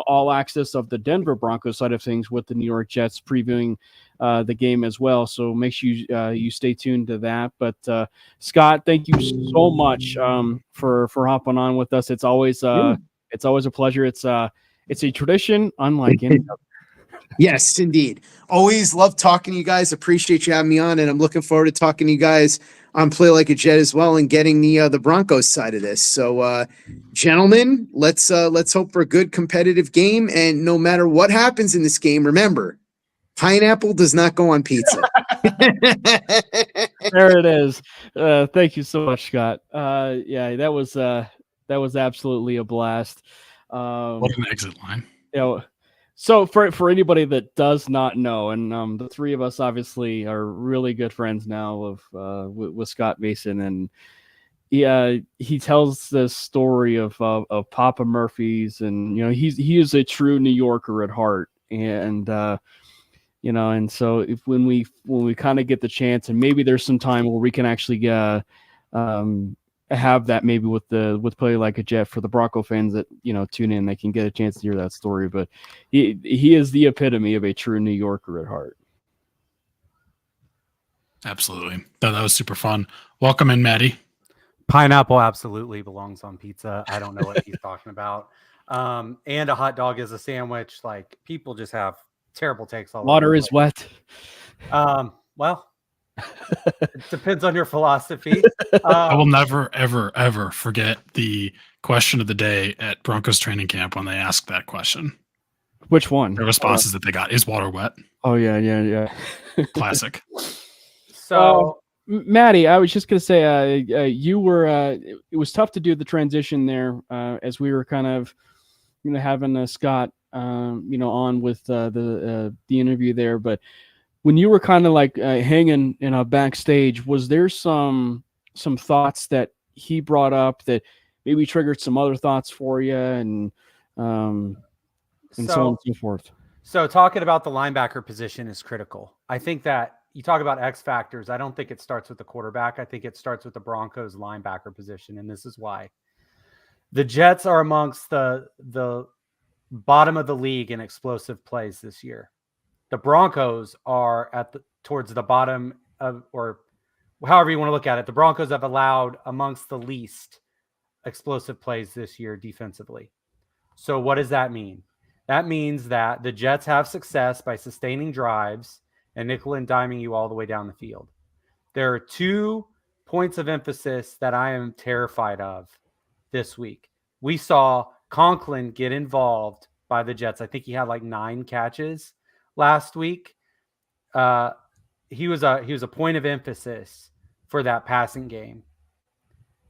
Speaker 2: all access of the Denver Broncos side of things with the New York Jets, previewing the game as well. So make sure you stay tuned to that. But Scott, thank you so much for hopping on with us. It's always a pleasure. It's a tradition unlike any other.
Speaker 3: Yes, indeed. Always love talking to you guys. Appreciate you having me on, and I'm looking forward to talking to you guys on Play Like a Jet as well, and getting the Broncos side of this. So, gentlemen, let's hope for a good competitive game. And no matter what happens in this game, remember, pineapple does not go on pizza.
Speaker 2: There it is. Thank you so much, Scott. Yeah, that was absolutely a blast.
Speaker 4: What an exit line.
Speaker 2: So for anybody that does not know, and the three of us obviously are really good friends now with Scott Mason, and he tells this story of Papa Murphy's, and he is a true New Yorker at heart, and and so when we kind of get the chance, and maybe there's some time where we can actually have that maybe with Play Like a Jet for the Bronco fans that tune in, they can get a chance to hear that story. But he is the epitome of a true New Yorker at heart.
Speaker 4: Absolutely. That was super fun. Welcome in, Matty.
Speaker 5: Pineapple absolutely belongs on pizza. I don't know what he's talking about. And a hot dog is a sandwich. Like, people just have terrible takes all
Speaker 2: Water is wet.
Speaker 5: Well, it depends on your philosophy.
Speaker 4: I will never, ever, ever forget the question of the day at Broncos training camp when they asked that question.
Speaker 2: Which one?
Speaker 4: The responses that they got. Is water wet?
Speaker 2: Oh, yeah.
Speaker 4: Classic.
Speaker 5: So,
Speaker 2: Matty, I was just going to say, you were, it was tough to do the transition there as we were kind of, having Scott, on with the interview there. But when you were kind of like hanging in a backstage, was there some thoughts that he brought up that maybe triggered some other thoughts for you, and so on and so forth?
Speaker 5: So talking about the linebacker position is critical. I think that you talk about X factors. I don't think it starts with the quarterback. I think it starts with the Broncos linebacker position, and this is why. The Jets are amongst the bottom of the league in explosive plays this year. The Broncos are towards the bottom of, or however you want to look at it. The Broncos have allowed amongst the least explosive plays this year defensively. So what does that mean? That means that the Jets have success by sustaining drives and nickel and diming you all the way down the field. There are 2 points of emphasis that I am terrified of this week. We saw Conklin get involved by the Jets. I think he had like 9 catches last week. He was a point of emphasis for that passing game.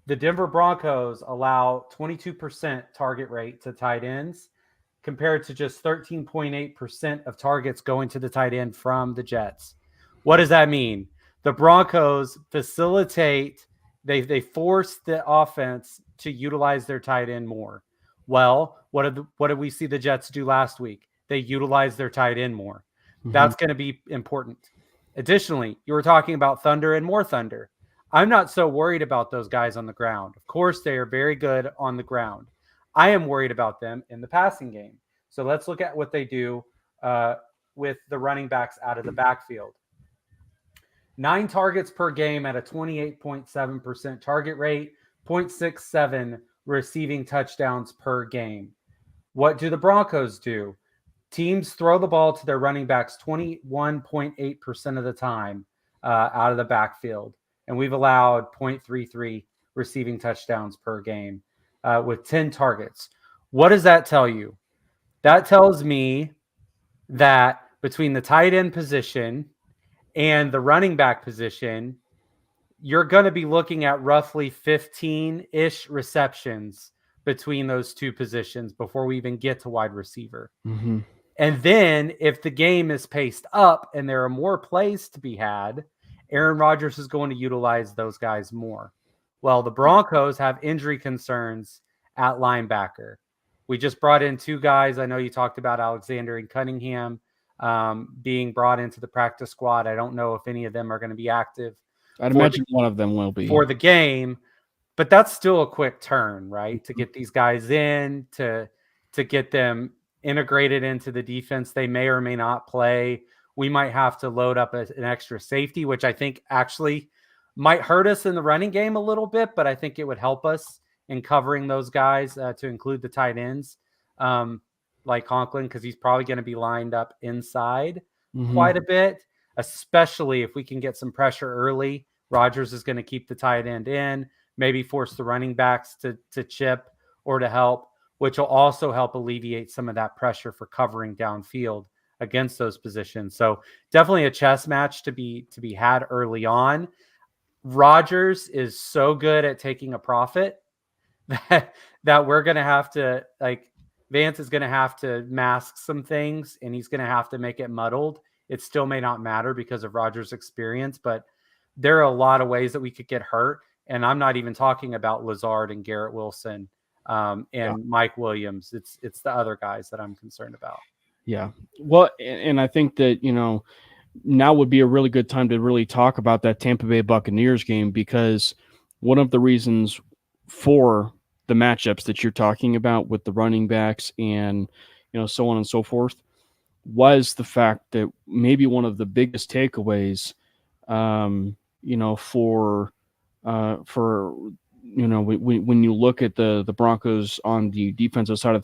Speaker 5: The Denver Broncos allow 22% target rate to tight ends compared to just 13.8% of targets going to the tight end from the Jets. What does that mean? The Broncos facilitate, they force the offense to utilize their tight end more. Well, what did we see the Jets do last week? They utilized their tight end more. Mm-hmm. That's going to be important. Additionally, you were talking about Thunder and more Thunder. I'm not so worried about those guys on the ground. Of course, they are very good on the ground. I am worried about them in the passing game. So let's look at what they do with the running backs out of the backfield. 9 targets per game at a 28.7% target rate, 0.67 receiving touchdowns per game. What do the Broncos do? Teams throw the ball to their running backs 21.8% of the time out of the backfield. And we've allowed 0.33 receiving touchdowns per game with 10 targets. What does that tell you? That tells me that between the tight end position and the running back position, you're going to be looking at roughly 15-ish receptions between those 2 positions before we even get to wide receiver.
Speaker 2: Mm-hmm.
Speaker 5: And then if the game is paced up and there are more plays to be had, Aaron Rodgers is going to utilize those guys more. Well, the Broncos have injury concerns at linebacker. We just brought in 2 guys. I know you talked about Alexander and Cunningham being brought into the practice squad. I don't know if any of them are going to be active.
Speaker 2: I'd imagine one of them will be
Speaker 5: for the game, but that's still a quick turn, right? To get these guys in, to get them integrated into the defense they may or may not play. We might have to load up an extra safety, which I think actually might hurt us in the running game a little bit, but I think it would help us in covering those guys to include the tight ends like Conklin, because he's probably going to be lined up inside quite a bit, especially if we can get some pressure early. Rodgers is going to keep the tight end in, maybe force the running backs to chip or to help, which will also help alleviate some of that pressure for covering downfield against those positions. So definitely a chess match to be had early on. Rodgers is so good at taking a profit that we're going to have to, like, Vance is going to have to mask some things and he's going to have to make it muddled. It still may not matter because of Rodgers' experience, but there are a lot of ways that we could get hurt. And I'm not even talking about Lazard and Garrett Wilson and Mike Williams. It's the other guys that I'm concerned about.
Speaker 2: Yeah. Well, and I think that, now would be a really good time to really talk about that Tampa Bay Buccaneers game, because one of the reasons for the matchups that you're talking about with the running backs and, so on and so forth was the fact that maybe one of the biggest takeaways, when you look at the Broncos on the defensive side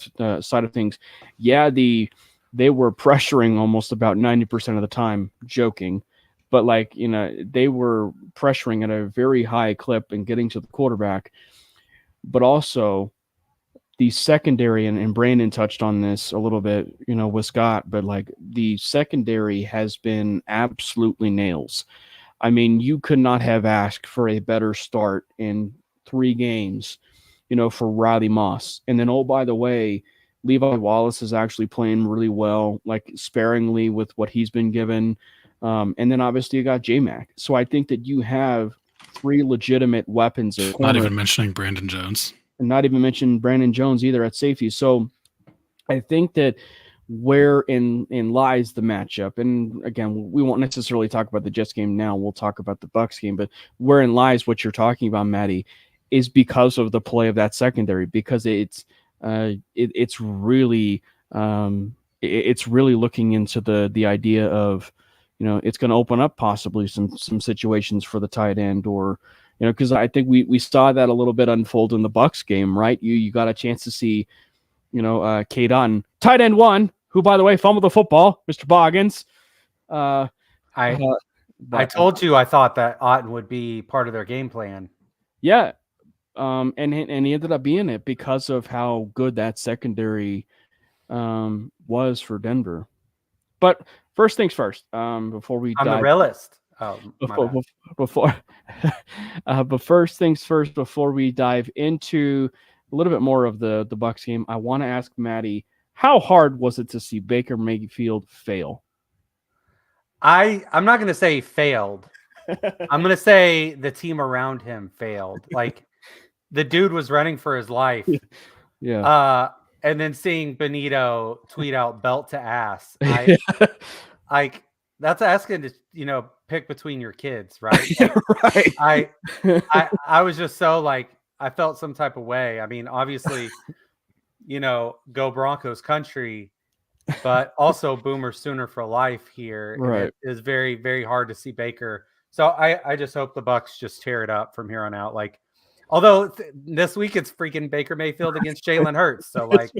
Speaker 2: of things, they were pressuring almost about 90% of the time, joking, but they were pressuring at a very high clip and getting to the quarterback. But also the secondary, and Brandon touched on this a little bit, with Scott, but the secondary has been absolutely nails. I mean, you could not have asked for a better start in 3 games, for Riley Moss. And then, oh, by the way, Levi Wallace is actually playing really well, sparingly with what he's been given. And then obviously you got J-Mac. So I think that you have 3 legitimate weapons.
Speaker 4: Not even mentioning Brandon Jones.
Speaker 2: And not even mention Brandon Jones either at safety. So I think that wherein lies the matchup, and again, we won't necessarily talk about the Jets game now. We'll talk about the Bucs game, but wherein lies what you're talking about, Matty, is because of the play of that secondary, because it's really it's really looking into the idea of, it's going to open up possibly some situations for the tight end, or, because I think we saw that a little bit unfold in the Bucks game, right? You got a chance to see, Kate Otten, tight end one, who, by the way, fumbled the football, Mr. Boggins.
Speaker 5: I told you I thought that Otten would be part of their game plan.
Speaker 2: Yeah. And he ended up being it because of how good that secondary was for Denver. But first things first, before we
Speaker 5: I'm the realist. Oh,
Speaker 2: but first things first, before we dive into a little bit more of the Bucks game, I want to ask Matty, how hard was it to see Baker Mayfield fail?
Speaker 5: I'm not going to say failed. I'm going to say the team around him failed. Like, the dude was running for his life.
Speaker 2: Yeah.
Speaker 5: And then seeing Benito tweet out belt to ass. Like, that's asking to, pick between your kids, right?
Speaker 2: Right.
Speaker 5: I was just so like, I felt some type of way. I mean, obviously, go Broncos country, but also Boomer Sooner for life here.
Speaker 2: Right.
Speaker 5: And it is very, very hard to see Baker. So I just hope the Bucks just tear it up from here on out. Like, although this week it's freaking Baker Mayfield against Jalen Hurts. So, like,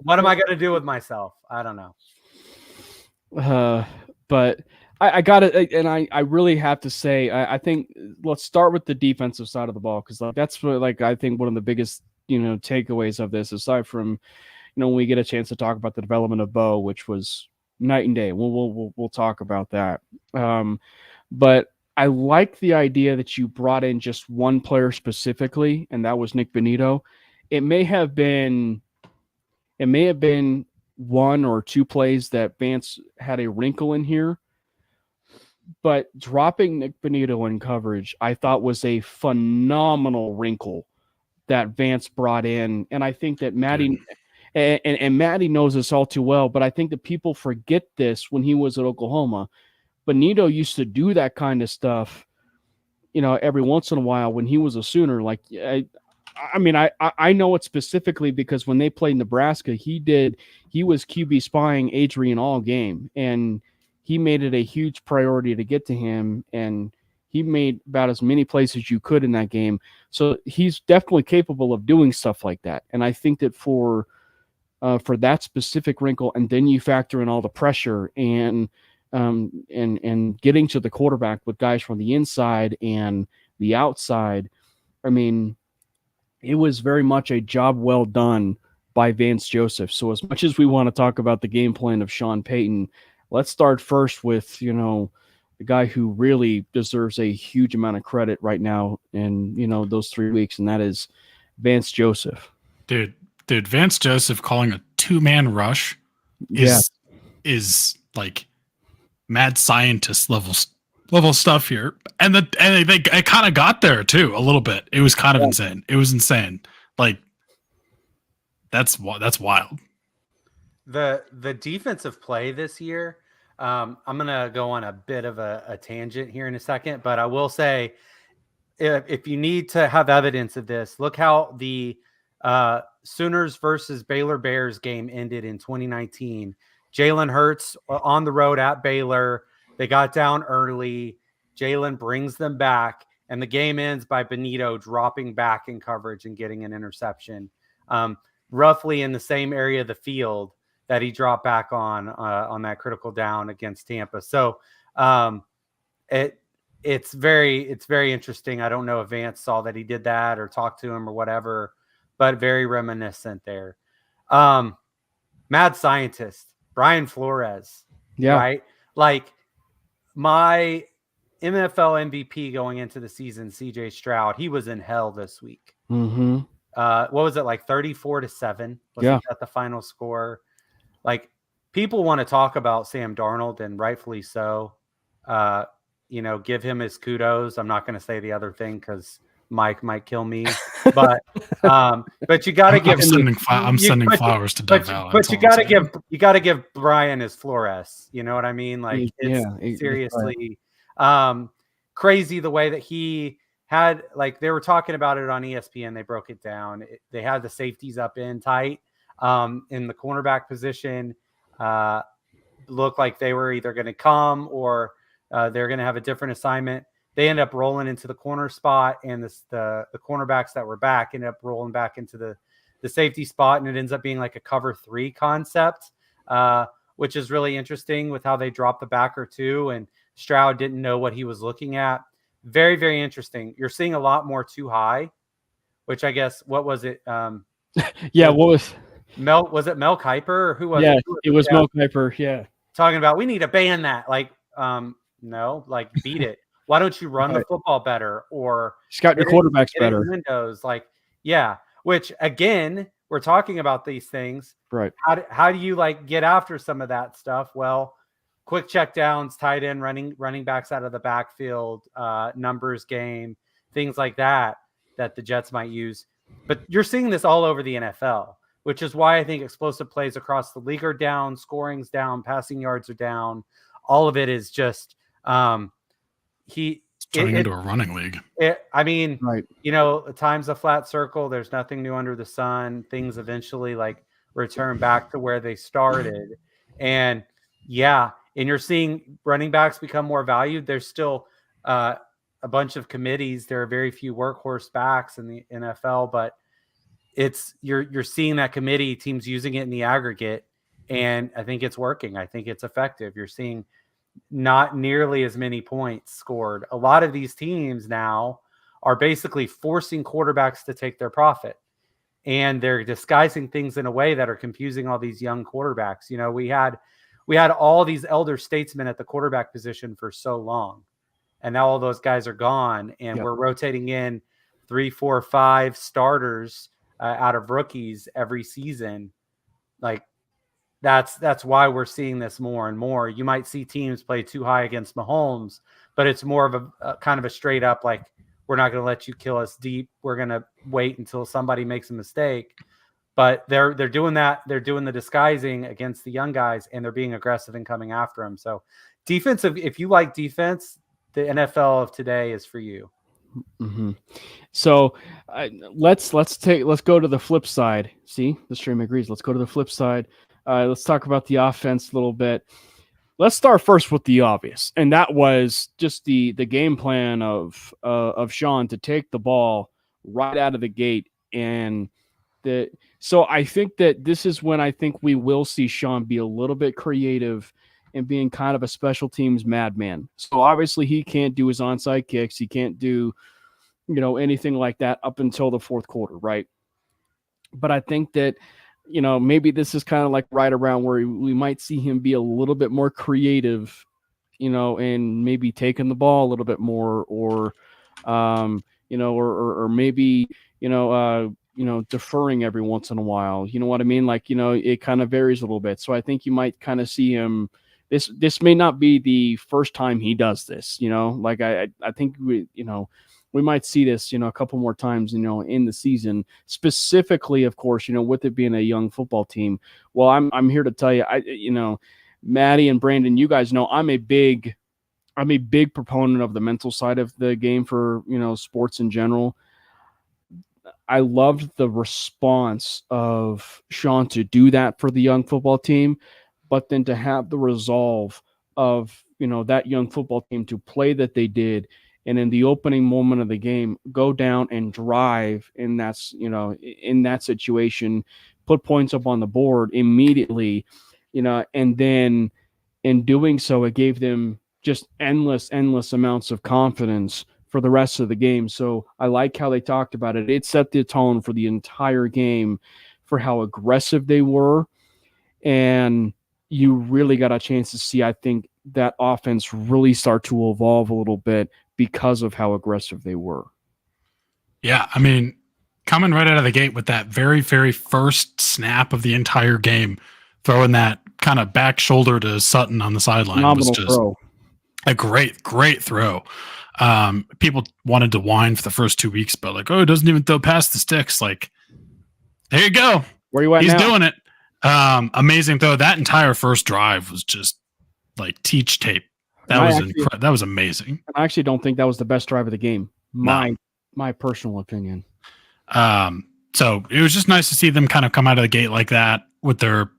Speaker 5: what am I going to do with myself? I don't know.
Speaker 2: But I got it. And I really have to say, I think let's start with the defensive side of the ball. Cause that's what, I think one of the biggest, takeaways of this, aside from, when we get a chance to talk about the development of Bo, which was night and day. We'll talk about that. But I like the idea that you brought in just one player specifically, and that was Nick Benito. It may have been one or two plays that Vance had a wrinkle in here, but dropping Nick Benito in coverage, I thought was a phenomenal wrinkle that Vance brought in. And I think that Matty and Matty knows this all too well, but I think that people forget this when he was at Oklahoma. Benito used to do that kind of stuff, every once in a while when he was a Sooner. Like, I know it specifically because when they played Nebraska, he was QB spying Adrian all game, and he made it a huge priority to get to him, and he made about as many plays as you could in that game. So he's definitely capable of doing stuff like that. And I think that for that specific wrinkle, and then you factor in all the pressure and getting to the quarterback with guys from the inside and the outside, I mean, it was very much a job well done by Vance Joseph. So as much as we want to talk about the game plan of Sean Payton, let's start first with, the guy who really deserves a huge amount of credit right now in, those 3 weeks, and that is Vance Joseph.
Speaker 4: Dude, Vance Joseph calling a 2-man rush is like mad scientist level stuff here. And they kind of got there too, a little bit. It was kind of insane. It was insane. Like, that's wild.
Speaker 5: The defensive play this year, I'm going to go on a bit of a tangent here in a second, but I will say, if you need to have evidence of this, look how the Sooners versus Baylor Bears game ended in 2019. Jalen Hurts on the road at Baylor. They got down early. Jalen brings them back, and the game ends by Benito dropping back in coverage and getting an interception, roughly in the same area of the field that he dropped back on that critical down against Tampa. So it's very interesting. I don't know if Vance saw that he did that or talked to him or whatever, but very reminiscent there. Mad scientist, Brian Flores.
Speaker 2: Yeah.
Speaker 5: Right? Like, my NFL MVP going into the season, CJ Stroud, he was in hell this week.
Speaker 2: Mm-hmm.
Speaker 5: What was it, like 34-7? Wasn't that the final score? Like, people want to talk about Sam Darnold, and rightfully so. Give him his kudos. I'm not going to say the other thing because Mike might kill me, but you got to give.
Speaker 4: I'm sending flowers to Doug Allen.
Speaker 5: But you got to give Brian his Flores. You know what I mean? Like, it's seriously crazy the way that he had. Like, they were talking about it on ESPN. They broke it down. They had the safeties up in tight. in the cornerback position. Looked like they were either going to come or they're going to have a different assignment. They end up rolling into the corner spot, and the cornerbacks that were back end up rolling back into the safety spot, and it ends up being like a cover 3 concept, which is really interesting with how they dropped the backer too, and Stroud didn't know what he was looking at. Very, very interesting. You're seeing a lot more too high, which I guess, what was it?
Speaker 2: Yeah, what was
Speaker 5: Mel? Was it Mel Kiper or who was
Speaker 2: yeah,
Speaker 5: it?
Speaker 2: it was Mel Kiper. Yeah,
Speaker 5: talking about we need to ban that. Like, no, like beat it. Why don't you run the football better or
Speaker 2: scout your quarterbacks better?
Speaker 5: Windows, like, yeah. Which again, we're talking about these things,
Speaker 2: right?
Speaker 5: How do you like get after some of that stuff? Well, quick check downs, tight end, running backs out of the backfield, numbers game, things like that the Jets might use. But you're seeing this all over the NFL, which is why I think explosive plays across the league are down, scoring's down, passing yards are down. All of it is just
Speaker 4: turning into a running league.
Speaker 5: I mean,
Speaker 2: right.
Speaker 5: Time's a flat circle. There's nothing new under the sun. Things eventually like return back to where they started. And yeah, and you're seeing running backs become more valued. There's still a bunch of committees. There are very few workhorse backs in the NFL, but you're seeing that committee teams using it in the aggregate, and I think it's working. I think it's effective. You're seeing not nearly as many points scored. A lot of these teams now are basically forcing quarterbacks to take their profit, and they're disguising things in a way that are confusing all these young quarterbacks. We had all these elder statesmen at the quarterback position for so long, and now all those guys are gone, and we're rotating in 3, 4, 5 starters out of rookies every season. Like, that's why we're seeing this more and more. You might see teams play too high against Mahomes, but it's more of a kind of a straight up, like, we're not going to let you kill us deep. We're going to wait until somebody makes a mistake. But they're doing that. They're doing the disguising against the young guys, and they're being aggressive and coming after them. So defensive, if you like defense, the NFL of today is for you.
Speaker 2: Mm-hmm. So let's go to the flip side. See, the stream agrees. Let's go to the flip side. Let's talk about the offense a little bit. Let's start first with the obvious, and that was just the game plan of Sean to take the ball right out of the gate. And so I think that this is when I think we will see Sean be a little bit creative and being kind of a special teams madman. So obviously he can't do his onside kicks. He can't do, anything like that up until the fourth quarter, right? But I think that, maybe this is kind of like right around where we might see him be a little bit more creative, and maybe taking the ball a little bit more, or maybe, deferring every once in a while. You know what I mean? Like, it kind of varies a little bit. So I think you might kind of see him. This may not be the first time he does this, like I think we might see this, a couple more times, in the season, specifically, of course, with it being a young football team. Well, I'm here to tell you, Matty and Brandon, you guys know I'm a big proponent of the mental side of the game for, sports in general. I loved the response of Sean to do that for the young football team, but then to have the resolve of, that young football team to play that they did, and in the opening moment of the game, go down and drive in that situation, put points up on the board immediately, and then in doing so, it gave them just endless amounts of confidence for the rest of the game. So I like how they talked about it. It set the tone for the entire game for how aggressive they were. And you really got a chance to see, I think, that offense really start to evolve a little bit because of how aggressive they were.
Speaker 4: Yeah, I mean, coming right out of the gate with that very, very first snap of the entire game, throwing that kind of back shoulder to Sutton on the sideline was just
Speaker 2: throw.
Speaker 4: A great throw. People wanted to whine for the first 2 weeks, but like, it doesn't even throw past the sticks. Like, there you go.
Speaker 2: Where you at
Speaker 4: He's
Speaker 2: now?
Speaker 4: doing it. Amazing throw. That entire first drive was just like teach tape. That was amazing.
Speaker 2: I actually don't think that was the best drive of the game. My personal opinion.
Speaker 4: So it was just nice to see them kind of come out of the gate like that with their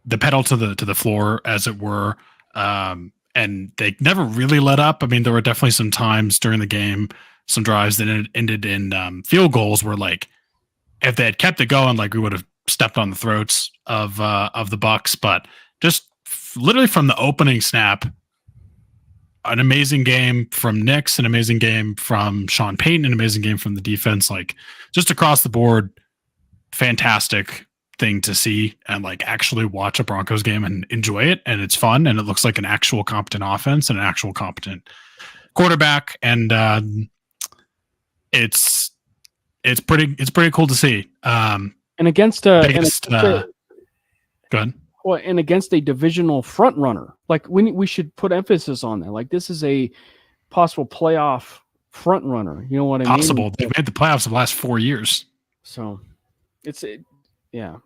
Speaker 4: the pedal to the floor, as it were. And they never really let up. I mean, there were definitely some times during the game, some drives that ended in field goals where, like, if they had kept it going, like, we would have stepped on the throats of the Bucks. But just literally from the opening snap, an amazing game from Nix, an amazing game from Sean Payton, an amazing game from the defense. Like, just across the board, fantastic thing to see and, like, actually watch a Broncos game and enjoy it. And it's fun, and it looks like an actual competent offense and an actual competent quarterback. And it's pretty cool to see.
Speaker 2: And against go
Speaker 4: ahead.
Speaker 2: Well, and against a divisional front runner, like, we should put emphasis on that. Like, this is a possible playoff front runner. You know what I mean?
Speaker 4: Possible. They've made the playoffs the last 4 years.
Speaker 2: So yeah.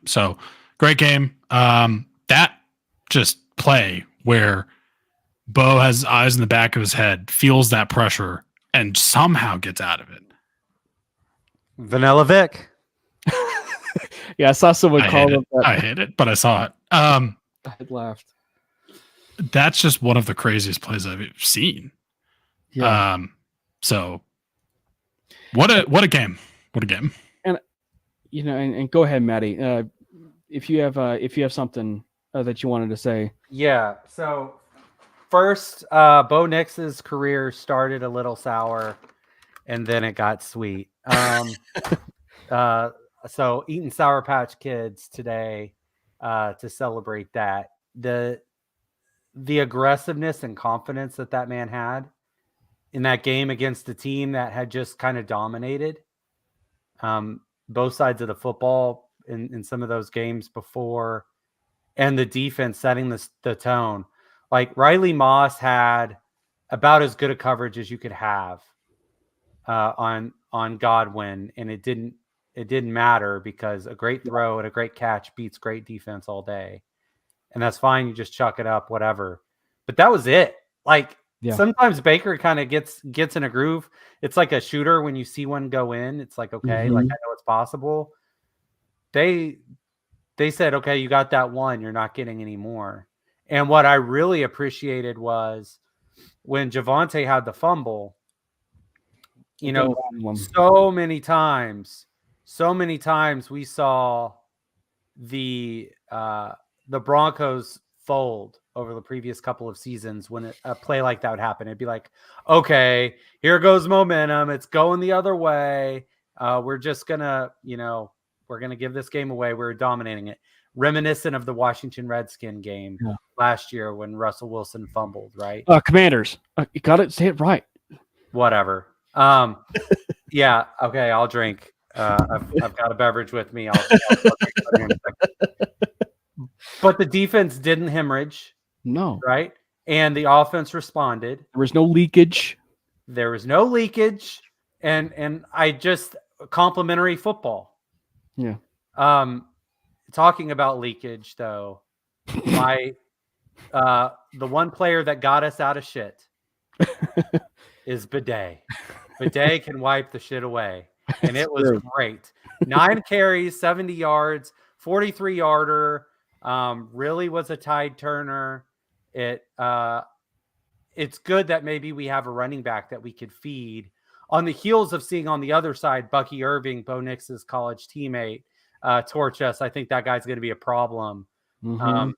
Speaker 4: So great game. That just play where Bo has eyes in the back of his head, feels that pressure, and somehow gets out of it.
Speaker 5: Vanilla Vic.
Speaker 2: Yeah, I saw someone call him that.
Speaker 4: I hate it, but I saw it.
Speaker 2: I laughed.
Speaker 4: That's just one of the craziest plays I've seen.
Speaker 2: Yeah.
Speaker 4: So what a game. What a game.
Speaker 2: And and go ahead, Matty. If you have something that you wanted to say.
Speaker 5: Yeah. So first, Bo Nix's career started a little sour, and then it got sweet. So eating Sour Patch Kids today to celebrate that. The aggressiveness and confidence that man had in that game against the team that had just kind of dominated both sides of the football in some of those games before, and the defense setting the tone. Like, Riley Moss had about as good a coverage as you could have on Godwin, and it didn't matter because a great throw and a great catch beats great defense all day. And that's fine. You just chuck it up, whatever. But that was it. Like, sometimes Baker kind of gets in a groove. It's like a shooter when you see one go in. It's like, okay, like, I know it's possible. They said, okay, you got that one. You're not getting any more. And what I really appreciated was when Javonte had the fumble, so many times we saw the Broncos fold over the previous couple of seasons when a play like that would happen. It'd be like, okay, here goes momentum. It's going the other way. We're just gonna, we're gonna give this game away. We're dominating it. Reminiscent of the Washington Redskin game last year when Russell Wilson fumbled, right?
Speaker 2: Commanders. You got to say it right.
Speaker 5: Whatever. Yeah. Okay. I'll drink. I've got a beverage with me. I'll drink in a second. But the defense didn't hemorrhage.
Speaker 2: No.
Speaker 5: Right. And the offense responded.
Speaker 2: There was no leakage. And I just complimentary football. Yeah.
Speaker 5: Talking about leakage though, the one player that got us out of shit is Bidet. Bidet can wipe the shit away. And it was great. 9 carries, 70 yards, 43-yarder. Really was a tide turner. It's good that maybe we have a running back that we could feed on the heels of seeing on the other side Bucky Irving, Bo Nix's college teammate, torch us. I think that guy's going to be a problem. Kind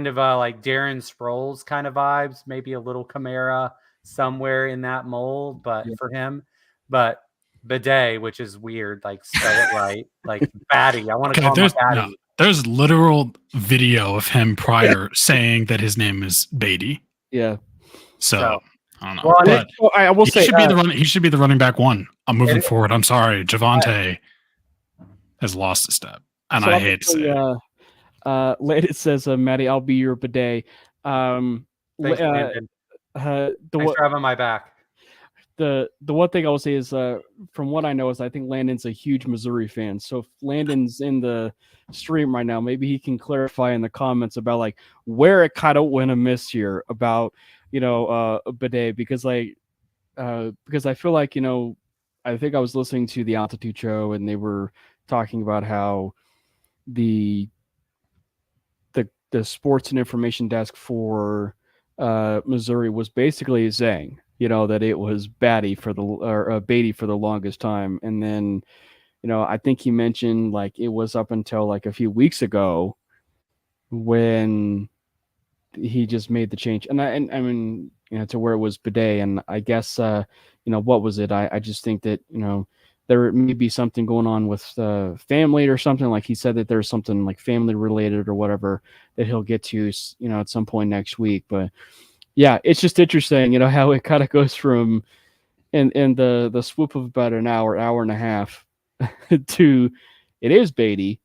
Speaker 5: of like Darren Sproles kind of vibes, maybe a little Kamara somewhere in that mold, but for him. But Bidet, which is weird, like spell it right, like Batty. I want to call him Batty.
Speaker 4: No, there's literal video of him prior saying that his name is Beatty.
Speaker 2: Yeah.
Speaker 4: So I don't know.
Speaker 2: Well, I will say
Speaker 4: he should be the running back one. I'm moving forward. I'm sorry, Javonte has lost a step, and I hate to say it.
Speaker 2: It says, Matty, I'll be your Bidet.
Speaker 5: Thanks for having my back.
Speaker 2: The one thing I will say is, from what I know, is I think Landon's a huge Missouri fan. So if Landon's in the stream right now, maybe he can clarify in the comments about like where it kind of went amiss here about Bidet, because like because I feel like, I think I was listening to the Altitude Show and they were talking about how the sports and information desk for Missouri was basically saying, that it was Beatty for the longest time. And then, I think he mentioned like it was up until like a few weeks ago when he just made the change. And I mean, to where it was Bidet. And I guess, what was it? I just think that, there may be something going on with family or something. Like he said that there's something like family related or whatever that he'll get to, at some point next week. But yeah, it's just interesting, how it kind of goes from in the swoop of about an hour and a half to it is Beatty,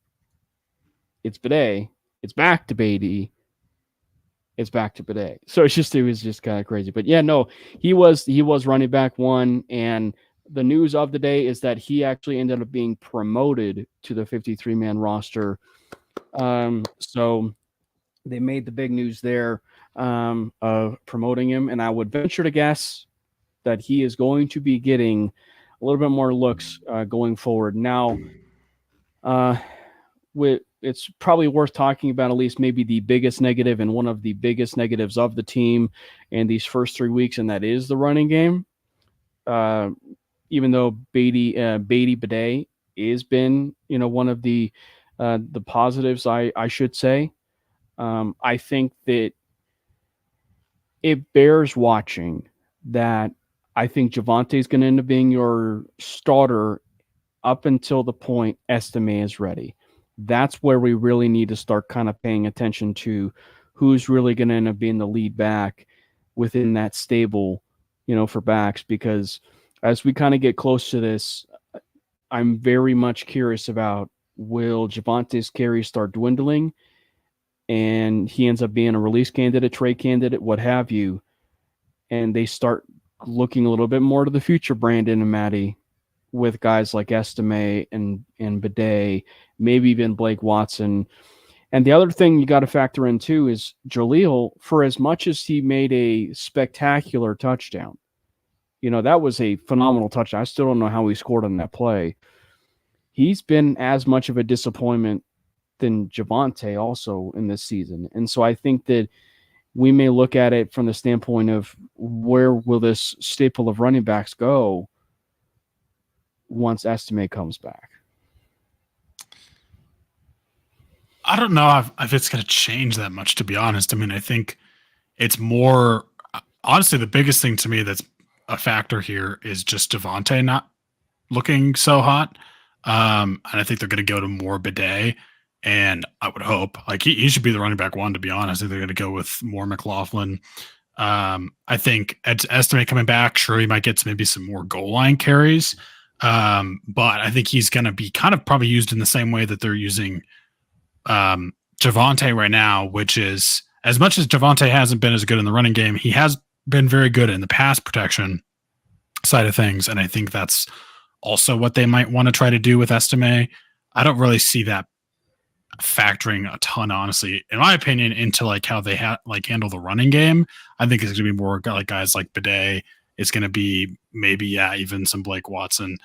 Speaker 2: it's Bidet, it's back to Beatty, it's back to Bidet. So it was just kind of crazy. But yeah, no, he was running back one, and the news of the day is that he actually ended up being promoted to the 53-man roster. So they made the big news there of promoting him, and I would venture to guess that he is going to be getting a little bit more looks going forward. Now, it's probably worth talking about at least maybe the biggest negative and one of the biggest negatives of the team in these first 3 weeks, and that is the running game. Even though Bidet has been, one of the positives, I should say. I think that it bears watching that I think Javonte is going to end up being your starter up until the point Estime is ready. That's where we really need to start kind of paying attention to who's really going to end up being the lead back within that stable, for backs, because as we kind of get close to this, I'm very much curious about, will Javonte's carries start dwindling and he ends up being a release candidate, trade candidate, what have you, and they start looking a little bit more to the future, Brandon and Matty, with guys like Estime and Bidet, maybe even Blake Watson. And the other thing you got to factor in too is Jaleel, for as much as he made a spectacular touchdown, that was a phenomenal touchdown. I still don't know how he scored on that play. He's been as much of a disappointment than Javonte also in this season. And so I think that we may look at it from the standpoint of where will this staple of running backs go once Estime comes back.
Speaker 4: I don't know if it's going to change that much, to be honest. I mean, I think it's more, honestly, the biggest thing to me that's a factor here is just Javonte not looking so hot. And I think they're going to go to more Bidet. And I would hope, like, he should be the running back one, to be honest. I think they're going to go with more McLaughlin. I think Estime coming back, sure, he might get maybe some more goal line carries. But I think he's going to be kind of probably used in the same way that they're using Javonte right now, which is, as much as Javonte hasn't been as good in the running game, he has been very good in the pass protection side of things. And I think that's also what they might want to try to do with Estime. I don't really see that factoring a ton, honestly, in my opinion, into like how they handle the running game. I think it's going to be more like guys like Bidet. It's going to be maybe, even some Blake Watson,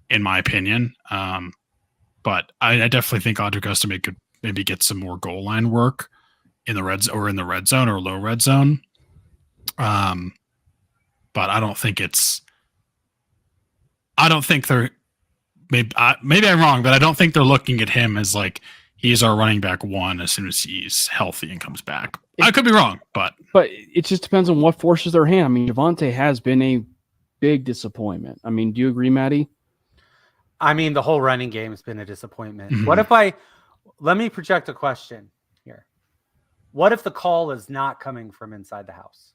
Speaker 4: in my opinion. But I definitely think Audric Estime could maybe get some more goal line work in the red zone or low red zone. But I don't think they're, maybe I'm wrong, but I don't think they're looking at him as like, he's our running back one as soon as he's healthy and comes back. I could be wrong, but
Speaker 2: it just depends on what forces their hand. I mean, Javonte has been a big disappointment. I mean, do you agree, Matty?
Speaker 5: I mean, the whole running game has been a disappointment.
Speaker 4: Mm-hmm.
Speaker 5: Let me project a question here. What if the call is not coming from inside the house?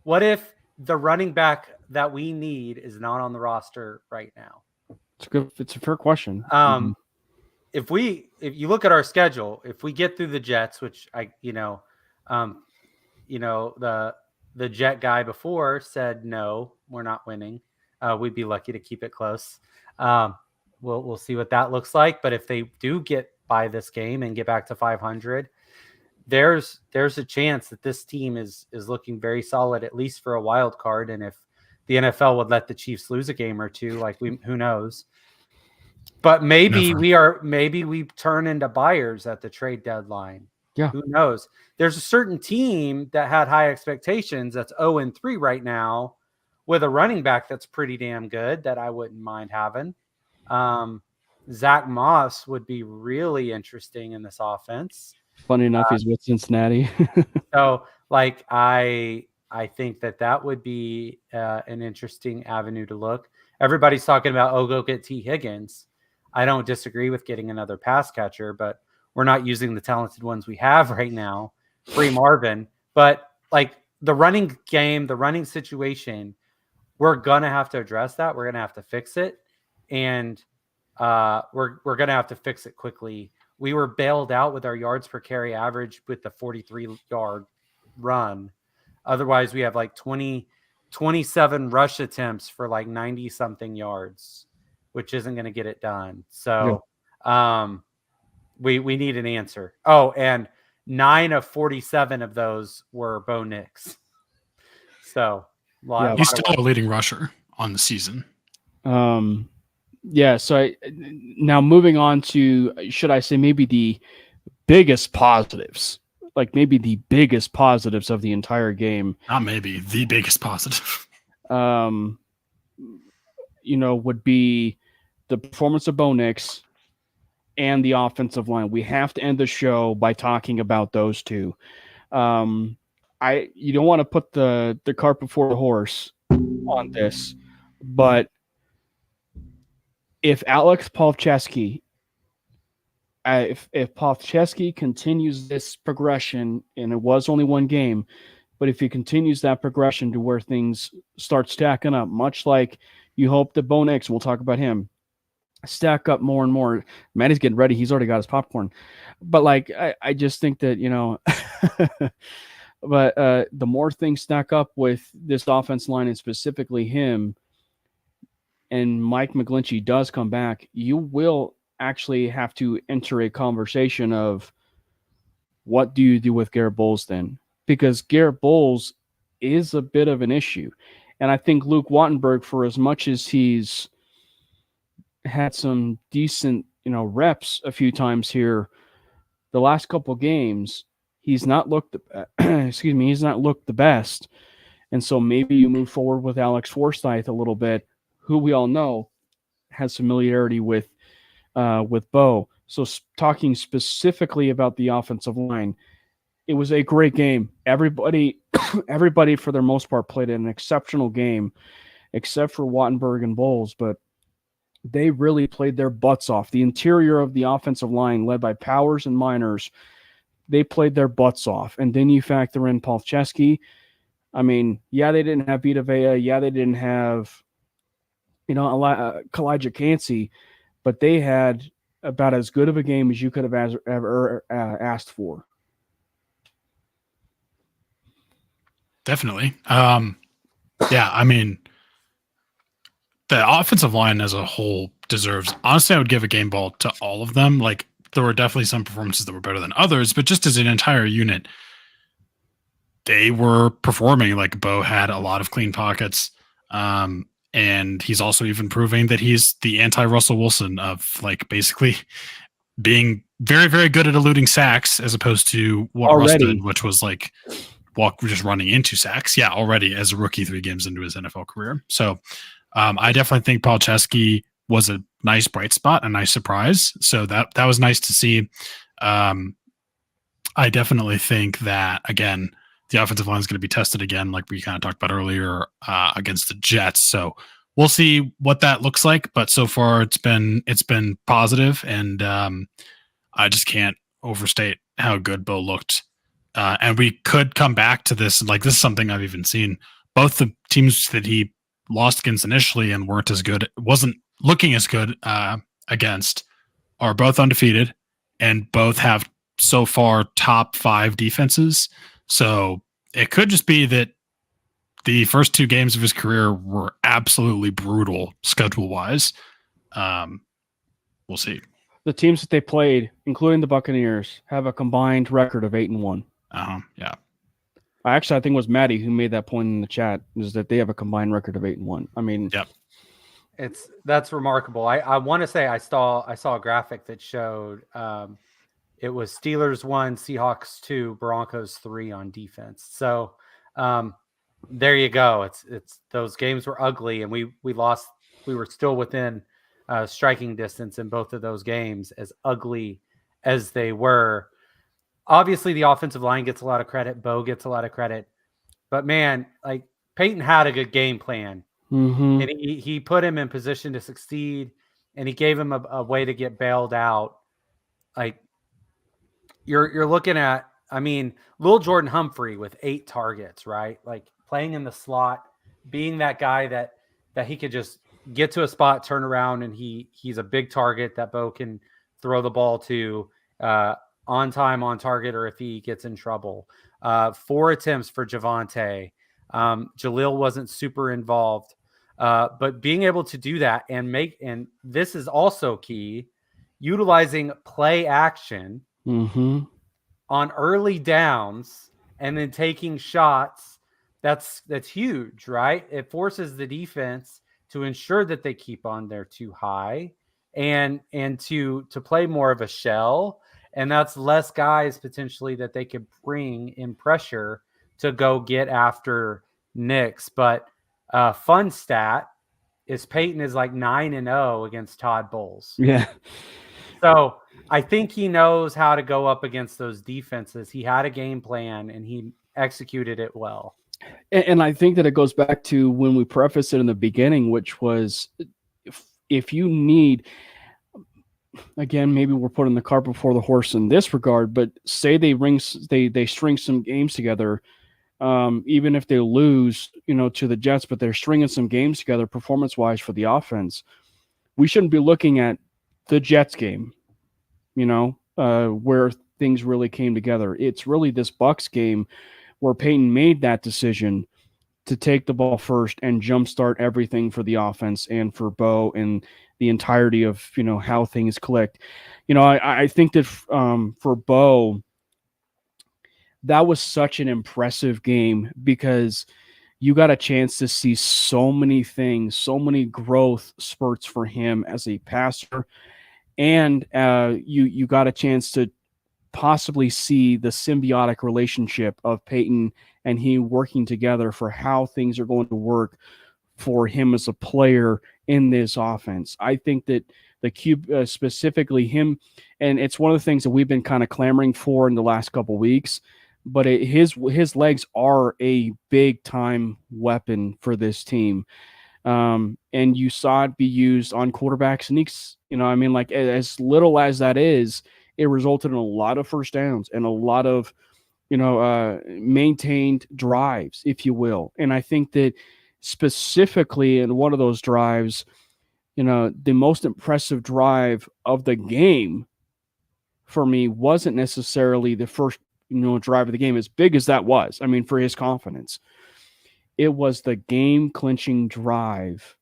Speaker 5: What if the running back that we need is not on the roster right now?
Speaker 2: It's a fair question.
Speaker 5: If you look at our schedule, if we get through the Jets, which the Jet guy before said, no, we're not winning. We'd be lucky to keep it close. We'll see what that looks like. But if they do get by this game and get back to 500, there's a chance that this team is looking very solid, at least for a wild card. And if the NFL would let the Chiefs lose a game or two. Like who knows? But maybe we turn into buyers at the trade deadline.
Speaker 2: Yeah.
Speaker 5: Who knows? There's a certain team that had high expectations that's 0-3 right now with a running back that's pretty damn good that I wouldn't mind having. Zach Moss would be really interesting in this offense.
Speaker 2: Funny enough, he's with Cincinnati.
Speaker 5: So, like, I think that would be an interesting avenue to look. Everybody's talking about, go get T. Higgins. I don't disagree with getting another pass catcher, but we're not using the talented ones we have right now. Free Marvin. But, like, the running game, the running situation, we're going to have to address that. We're going to have to fix it. And we're going to have to fix it quickly. We were bailed out with our yards per carry average with the 43-yard run. Otherwise, we have like 27 rush attempts for like 90-something yards, which isn't going to get it done. So we need an answer. Oh, and 9 of 47 of those were Bo Nix. So
Speaker 4: he's still a leading rusher on the season.
Speaker 2: Yeah, so now moving on to, should I say, maybe the biggest positives, like maybe the biggest positives of the entire game.
Speaker 4: Not maybe, the biggest positive.
Speaker 2: Would be the performance of Bo Nix and the offensive line. We have to end the show by talking about those two. You don't want to put the cart before the horse on this, but if Alex Pavlovsky, if Pavlovsky continues this progression, and it was only one game, but if he continues that progression to where things start stacking up, much like you hope that Bo Nix, we'll talk about him, stack up more and more. Matty's getting ready. He's already got his popcorn. But like, I just think that, but the more things stack up with this offense line and specifically him, and Mike McGlinchey does come back, you will actually have to enter a conversation of what do you do with Garrett Bowles then? Because Garrett Bowles is a bit of an issue. And I think Luke Wattenberg, for as much as he's had some decent, reps a few times here, the last couple games, he's not looked he's not looked the best. And so maybe you move forward with Alex Forsythe a little bit, who we all know has familiarity with Bo. So talking specifically about the offensive line, it was a great game. Everybody for their most part played an exceptional game, except for Wattenberg and Bowles, but they really played their butts off. The interior of the offensive line, led by Powers and Miners, they played their butts off. And then you factor in Pavlovsky. I mean, yeah, they didn't have Vita Vea. Yeah, they didn't have Kalijah Cansey, but they had about as good of a game as you could have ever asked for.
Speaker 4: Definitely. Yeah, I mean, the offensive line as a whole deserves, honestly, I would give a game ball to all of them. Like, there were definitely some performances that were better than others, but just as an entire unit, they were performing. Like, Bo had a lot of clean pockets. And he's also even proving that he's the anti-Russell Wilson of, like, basically being very, very good at eluding sacks as opposed to what Russ did, which was like just running into sacks. Yeah, already as a rookie 3 games into his NFL career. So I definitely think Pavlovsky was a nice bright spot, a nice surprise. So that was nice to see. I definitely think that, again, the offensive line is going to be tested again, like we kind of talked about earlier, against the Jets. So we'll see what that looks like. But so far, it's been positive, and I just can't overstate how good Bo looked. And we could come back to this. Like, this is something I've even seen. Both the teams that he lost against initially and weren't as good, wasn't looking as good against, are both undefeated, and both have so far top 5 defenses. So it could just be that the first 2 games of his career were absolutely brutal schedule-wise. We'll see.
Speaker 2: The teams that they played, including the Buccaneers, have a combined record of 8-1.
Speaker 4: Yeah.
Speaker 2: I think it was Matty who made that point in the chat, is that they have a combined record of 8-1. I mean,
Speaker 4: Yep.
Speaker 5: That's remarkable. I want to say I saw a graphic that showed it was Steelers 1, Seahawks 2, Broncos 3 on defense. So there you go. It's those games were ugly, and we lost. We were still within striking distance in both of those games, as ugly as they were. Obviously, the offensive line gets a lot of credit. Bo gets a lot of credit. But, man, like, Peyton had a good game plan.
Speaker 2: mm-hmm.
Speaker 5: And he put him in position to succeed, and he gave him a way to get bailed out. Like, you're looking at, I mean, Lil Jordan Humphrey with 8 targets, right? Like, playing in the slot, being that guy that he could just get to a spot, turn around, and he's a big target that Bo can throw the ball to on time, on target, or if he gets in trouble. 4 attempts for Javonte. Jaleel wasn't super involved. But being able to do that and this is also key, utilizing play action
Speaker 2: Mm-hmm.
Speaker 5: on early downs and then taking shots, that's huge, right? It forces the defense to ensure that they keep on there too high and to play more of a shell. And that's less guys potentially that they could bring in pressure to go get after Knicks. But fun stat is Peyton is like 9-0 against Todd Bowles.
Speaker 2: Yeah.
Speaker 5: So I think he knows how to go up against those defenses. He had a game plan and he executed it well.
Speaker 2: And I think that it goes back to when we prefaced it in the beginning, which was if you need, again, maybe we're putting the cart before the horse in this regard, but say they string some games together, even if they lose, to the Jets, but they're stringing some games together performance-wise for the offense. We shouldn't be looking at the Jets game, where things really came together. It's really this Bucks game where Peyton made that decision to take the ball first and jumpstart everything for the offense and for Bo and the entirety of, how things clicked. I think that for Bo, that was such an impressive game because you got a chance to see so many things, so many growth spurts for him as a passer. And you got a chance to possibly see the symbiotic relationship of Peyton and he working together for how things are going to work for him as a player in this offense. I think that the cube, specifically him, and it's one of the things that we've been kind of clamoring for in the last couple of weeks, but his legs are a big time weapon for this team. And you saw it be used on quarterback sneaks. Like as little as that is, it resulted in a lot of first downs and a lot of, maintained drives, if you will. And I think that specifically in one of those drives, the most impressive drive of the game for me wasn't necessarily the first, drive of the game, as big as that was. For his confidence, it was the game clinching drive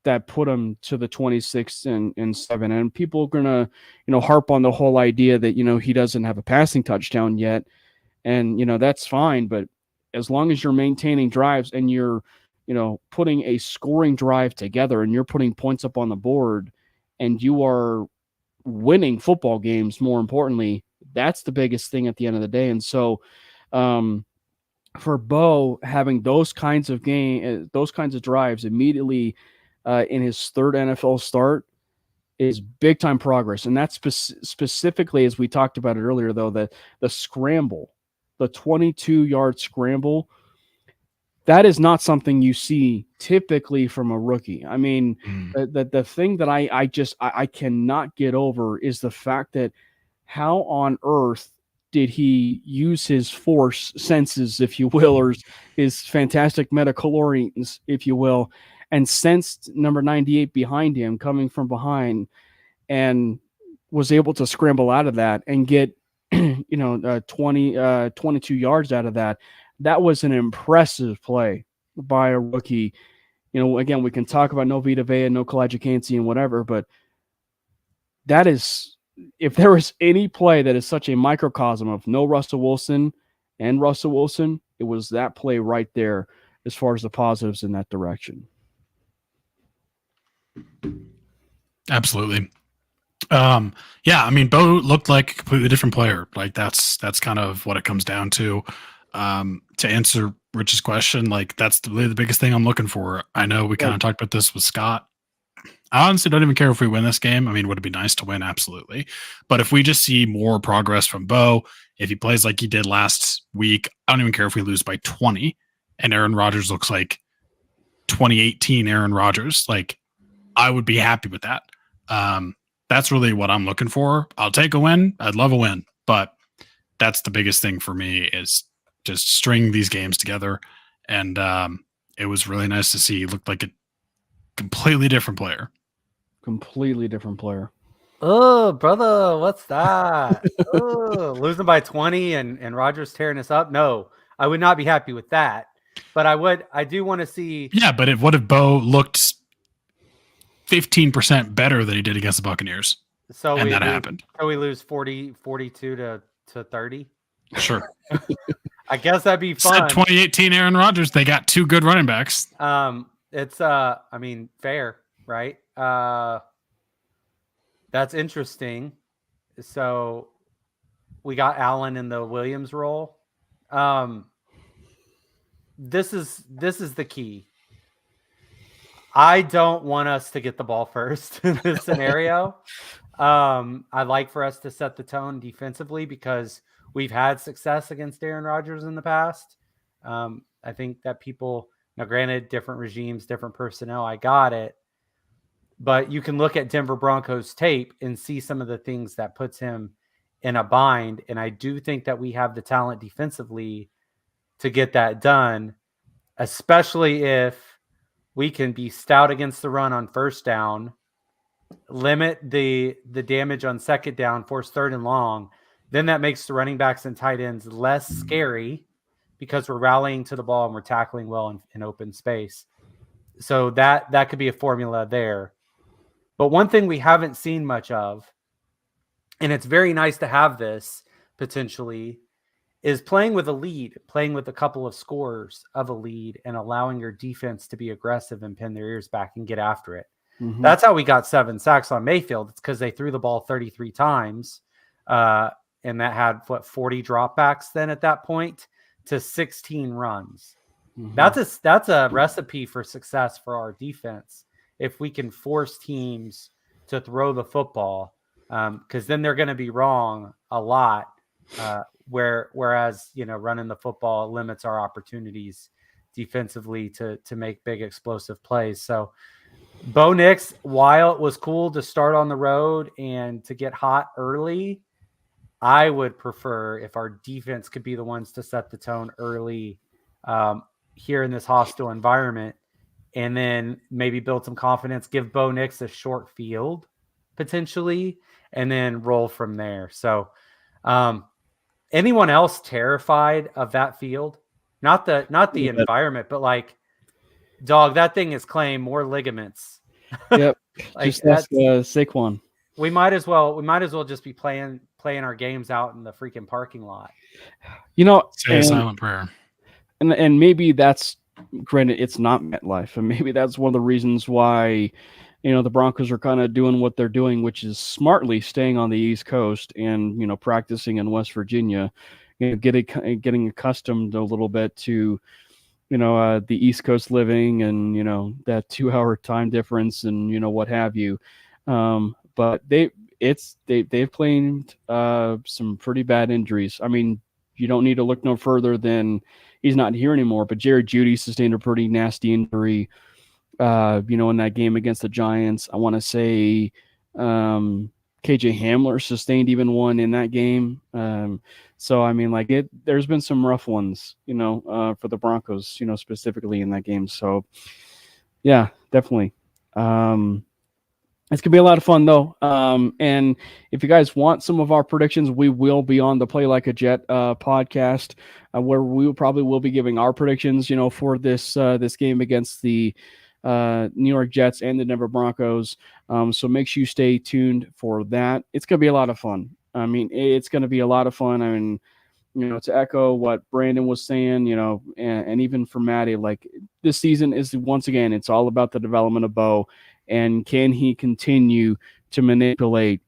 Speaker 2: that put him to the 26 and 7. And people are going to, harp on the whole idea that, he doesn't have a passing touchdown yet. And, that's fine. But as long as you're maintaining drives and you're, putting a scoring drive together and you're putting points up on the board and you are winning football games, more importantly, that's the biggest thing at the end of the day. And so for Bo, having those kinds of drives immediately in his third NFL start is big time progress. And that's specifically, as we talked about it earlier, though, the scramble, the 22-yard scramble, that is not something you see typically from a rookie. The thing that I cannot get over is the fact that how on earth did he use his force senses, if you will, or his fantastic metachlorians, if you will, and sensed number 98 behind him coming from behind and was able to scramble out of that and get 22 yards out of that. That was an impressive play by a rookie. Again, we can talk about no Vita Vea, no Kalijah and whatever, but that is, if there is any play that is such a microcosm of no Russell Wilson and Russell Wilson, it was that play right there as far as the positives in that direction.
Speaker 4: Absolutely. Yeah, I mean, Bo looked like a completely different player. Like that's kind of what it comes down to. To answer Rich's question, like that's really the biggest thing I'm looking for. I know we kind of talked about this with Scott. I honestly don't even care if we win this game. I mean, would it be nice to win? Absolutely. But if we just see more progress from Bo, if he plays like he did last week, I don't even care if we lose by 20 and Aaron Rodgers looks like 2018 Aaron Rodgers. Like, I would be happy with that. That's really what I'm looking for. I'll take a win. I'd love a win. But that's the biggest thing for me is just string these games together. And it was really nice to see. He looked like a completely different player.
Speaker 2: Completely different player.
Speaker 5: Oh, brother, what's that? Oh, losing by 20 and Rodgers tearing us up. No, I would not be happy with that. But I do want to see.
Speaker 4: Yeah, but what if Bo looked 15% better than he did against the Buccaneers?
Speaker 5: So
Speaker 4: and that happened.
Speaker 5: So we lose 42 to 30.
Speaker 4: Sure.
Speaker 5: I guess that'd be fun.
Speaker 4: Said 2018 Aaron Rodgers. They got two good running backs.
Speaker 5: It's I mean, fair, right? That's interesting. So we got Allen in the Williams role. This is the key. I don't want us to get the ball first in this scenario. I'd like for us to set the tone defensively because we've had success against Aaron Rodgers in the past. I think that people, now granted, different regimes, different personnel, I got it. But you can look at Denver Broncos tape and see some of the things that puts him in a bind. And I do think that we have the talent defensively to get that done, especially if we can be stout against the run on first down, limit the damage on second down, force third and long. Then that makes the running backs and tight ends less scary because we're rallying to the ball and we're tackling well in open space. So that could be a formula there. But one thing we haven't seen much of, and it's very nice to have this potentially, is playing with a lead, playing with a couple of scores of a lead and allowing your defense to be aggressive and pin their ears back and get after it. Mm-hmm. That's how we got 7 sacks on Mayfield. It's because they threw the ball 33 times. And that had 40 dropbacks then at that point to 16 runs. Mm-hmm. That's a recipe for success for our defense. If we can force teams to throw the football, because then they're going to be wrong a lot. Whereas, running the football limits our opportunities defensively to make big explosive plays. So Bo Nix, while it was cool to start on the road and to get hot early, I would prefer if our defense could be the ones to set the tone early here in this hostile environment, and then maybe build some confidence, give Bo Nix a short field potentially, and then roll from there. So anyone else terrified of that field? Not the environment, but like, dog, that thing is claimed more ligaments.
Speaker 2: Yep. Just that's Saquon.
Speaker 5: We might as well just be playing our games out in the freaking parking lot.
Speaker 4: Say a silent prayer.
Speaker 2: And maybe that's, granted, it's not MetLife, and maybe that's one of the reasons why the Broncos are kind of doing what they're doing, which is smartly staying on the East Coast and practicing in West Virginia, getting accustomed a little bit to the East Coast living and that 2-hour time difference and what have you. But they've claimed some pretty bad injuries. I mean, you don't need to look no further than he's not here anymore. But Jerry Jeudy sustained a pretty nasty injury, in that game against the Giants. I want to say KJ Hamler sustained even one in that game. So I mean, there's been some rough ones, for the Broncos, specifically in that game. So yeah, definitely. It's going to be a lot of fun, though. And if you guys want some of our predictions, we will be on the Play Like a Jet podcast, where we will be giving our predictions, for this game against the New York Jets and the Denver Broncos. So make sure you stay tuned for that. It's going to be a lot of fun. I mean, it's going to be a lot of fun. I mean, to echo what Brandon was saying, and even for Matty, like this season is once again, it's all about the development of Bo, and can he continue to manipulate,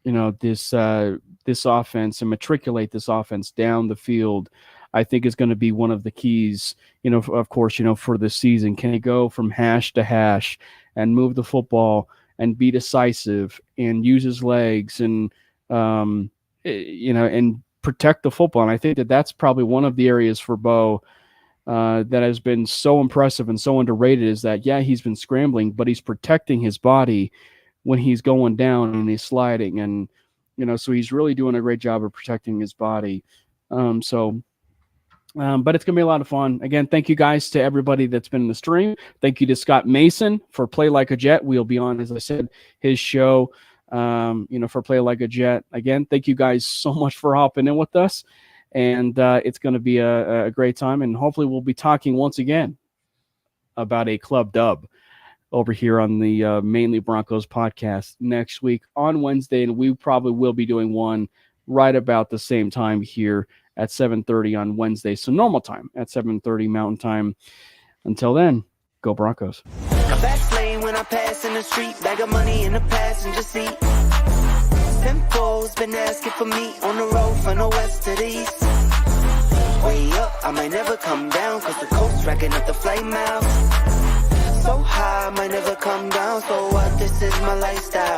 Speaker 2: this offense and matriculate this offense down the field. I think is going to be one of the keys, of course, for this season. Can he go from hash to hash and move the football and be decisive and use his legs and, and protect the football? And I think that's probably one of the areas for Bo that has been so impressive and so underrated is that, yeah, he's been scrambling, but he's protecting his body when he's going down and he's sliding. And, so he's really doing a great job of protecting his body. But it's going to be a lot of fun. Again, thank you guys to everybody that's been in the stream. Thank you to Scott Mason for Play Like a Jet. We'll be on, as I said, his show, for Play Like a Jet. Again, thank you guys so much for hopping in with us. And it's going to be a great time. And hopefully we'll be talking once again about a club dub over here on the Manely Broncos podcast next week on Wednesday. And we probably will be doing one right about the same time here at 7:30 on Wednesday. So normal time at 7:30 Mountain Time. Until then, go Broncos.
Speaker 1: A fast lane when I pass in the street, bag of money in the passenger seat. Simcoe's been asking for me on the road from the west to the east. Way up, I might never come down, cause the coast's racking up the flame out. So high, I might never come down, so what, this is my lifestyle.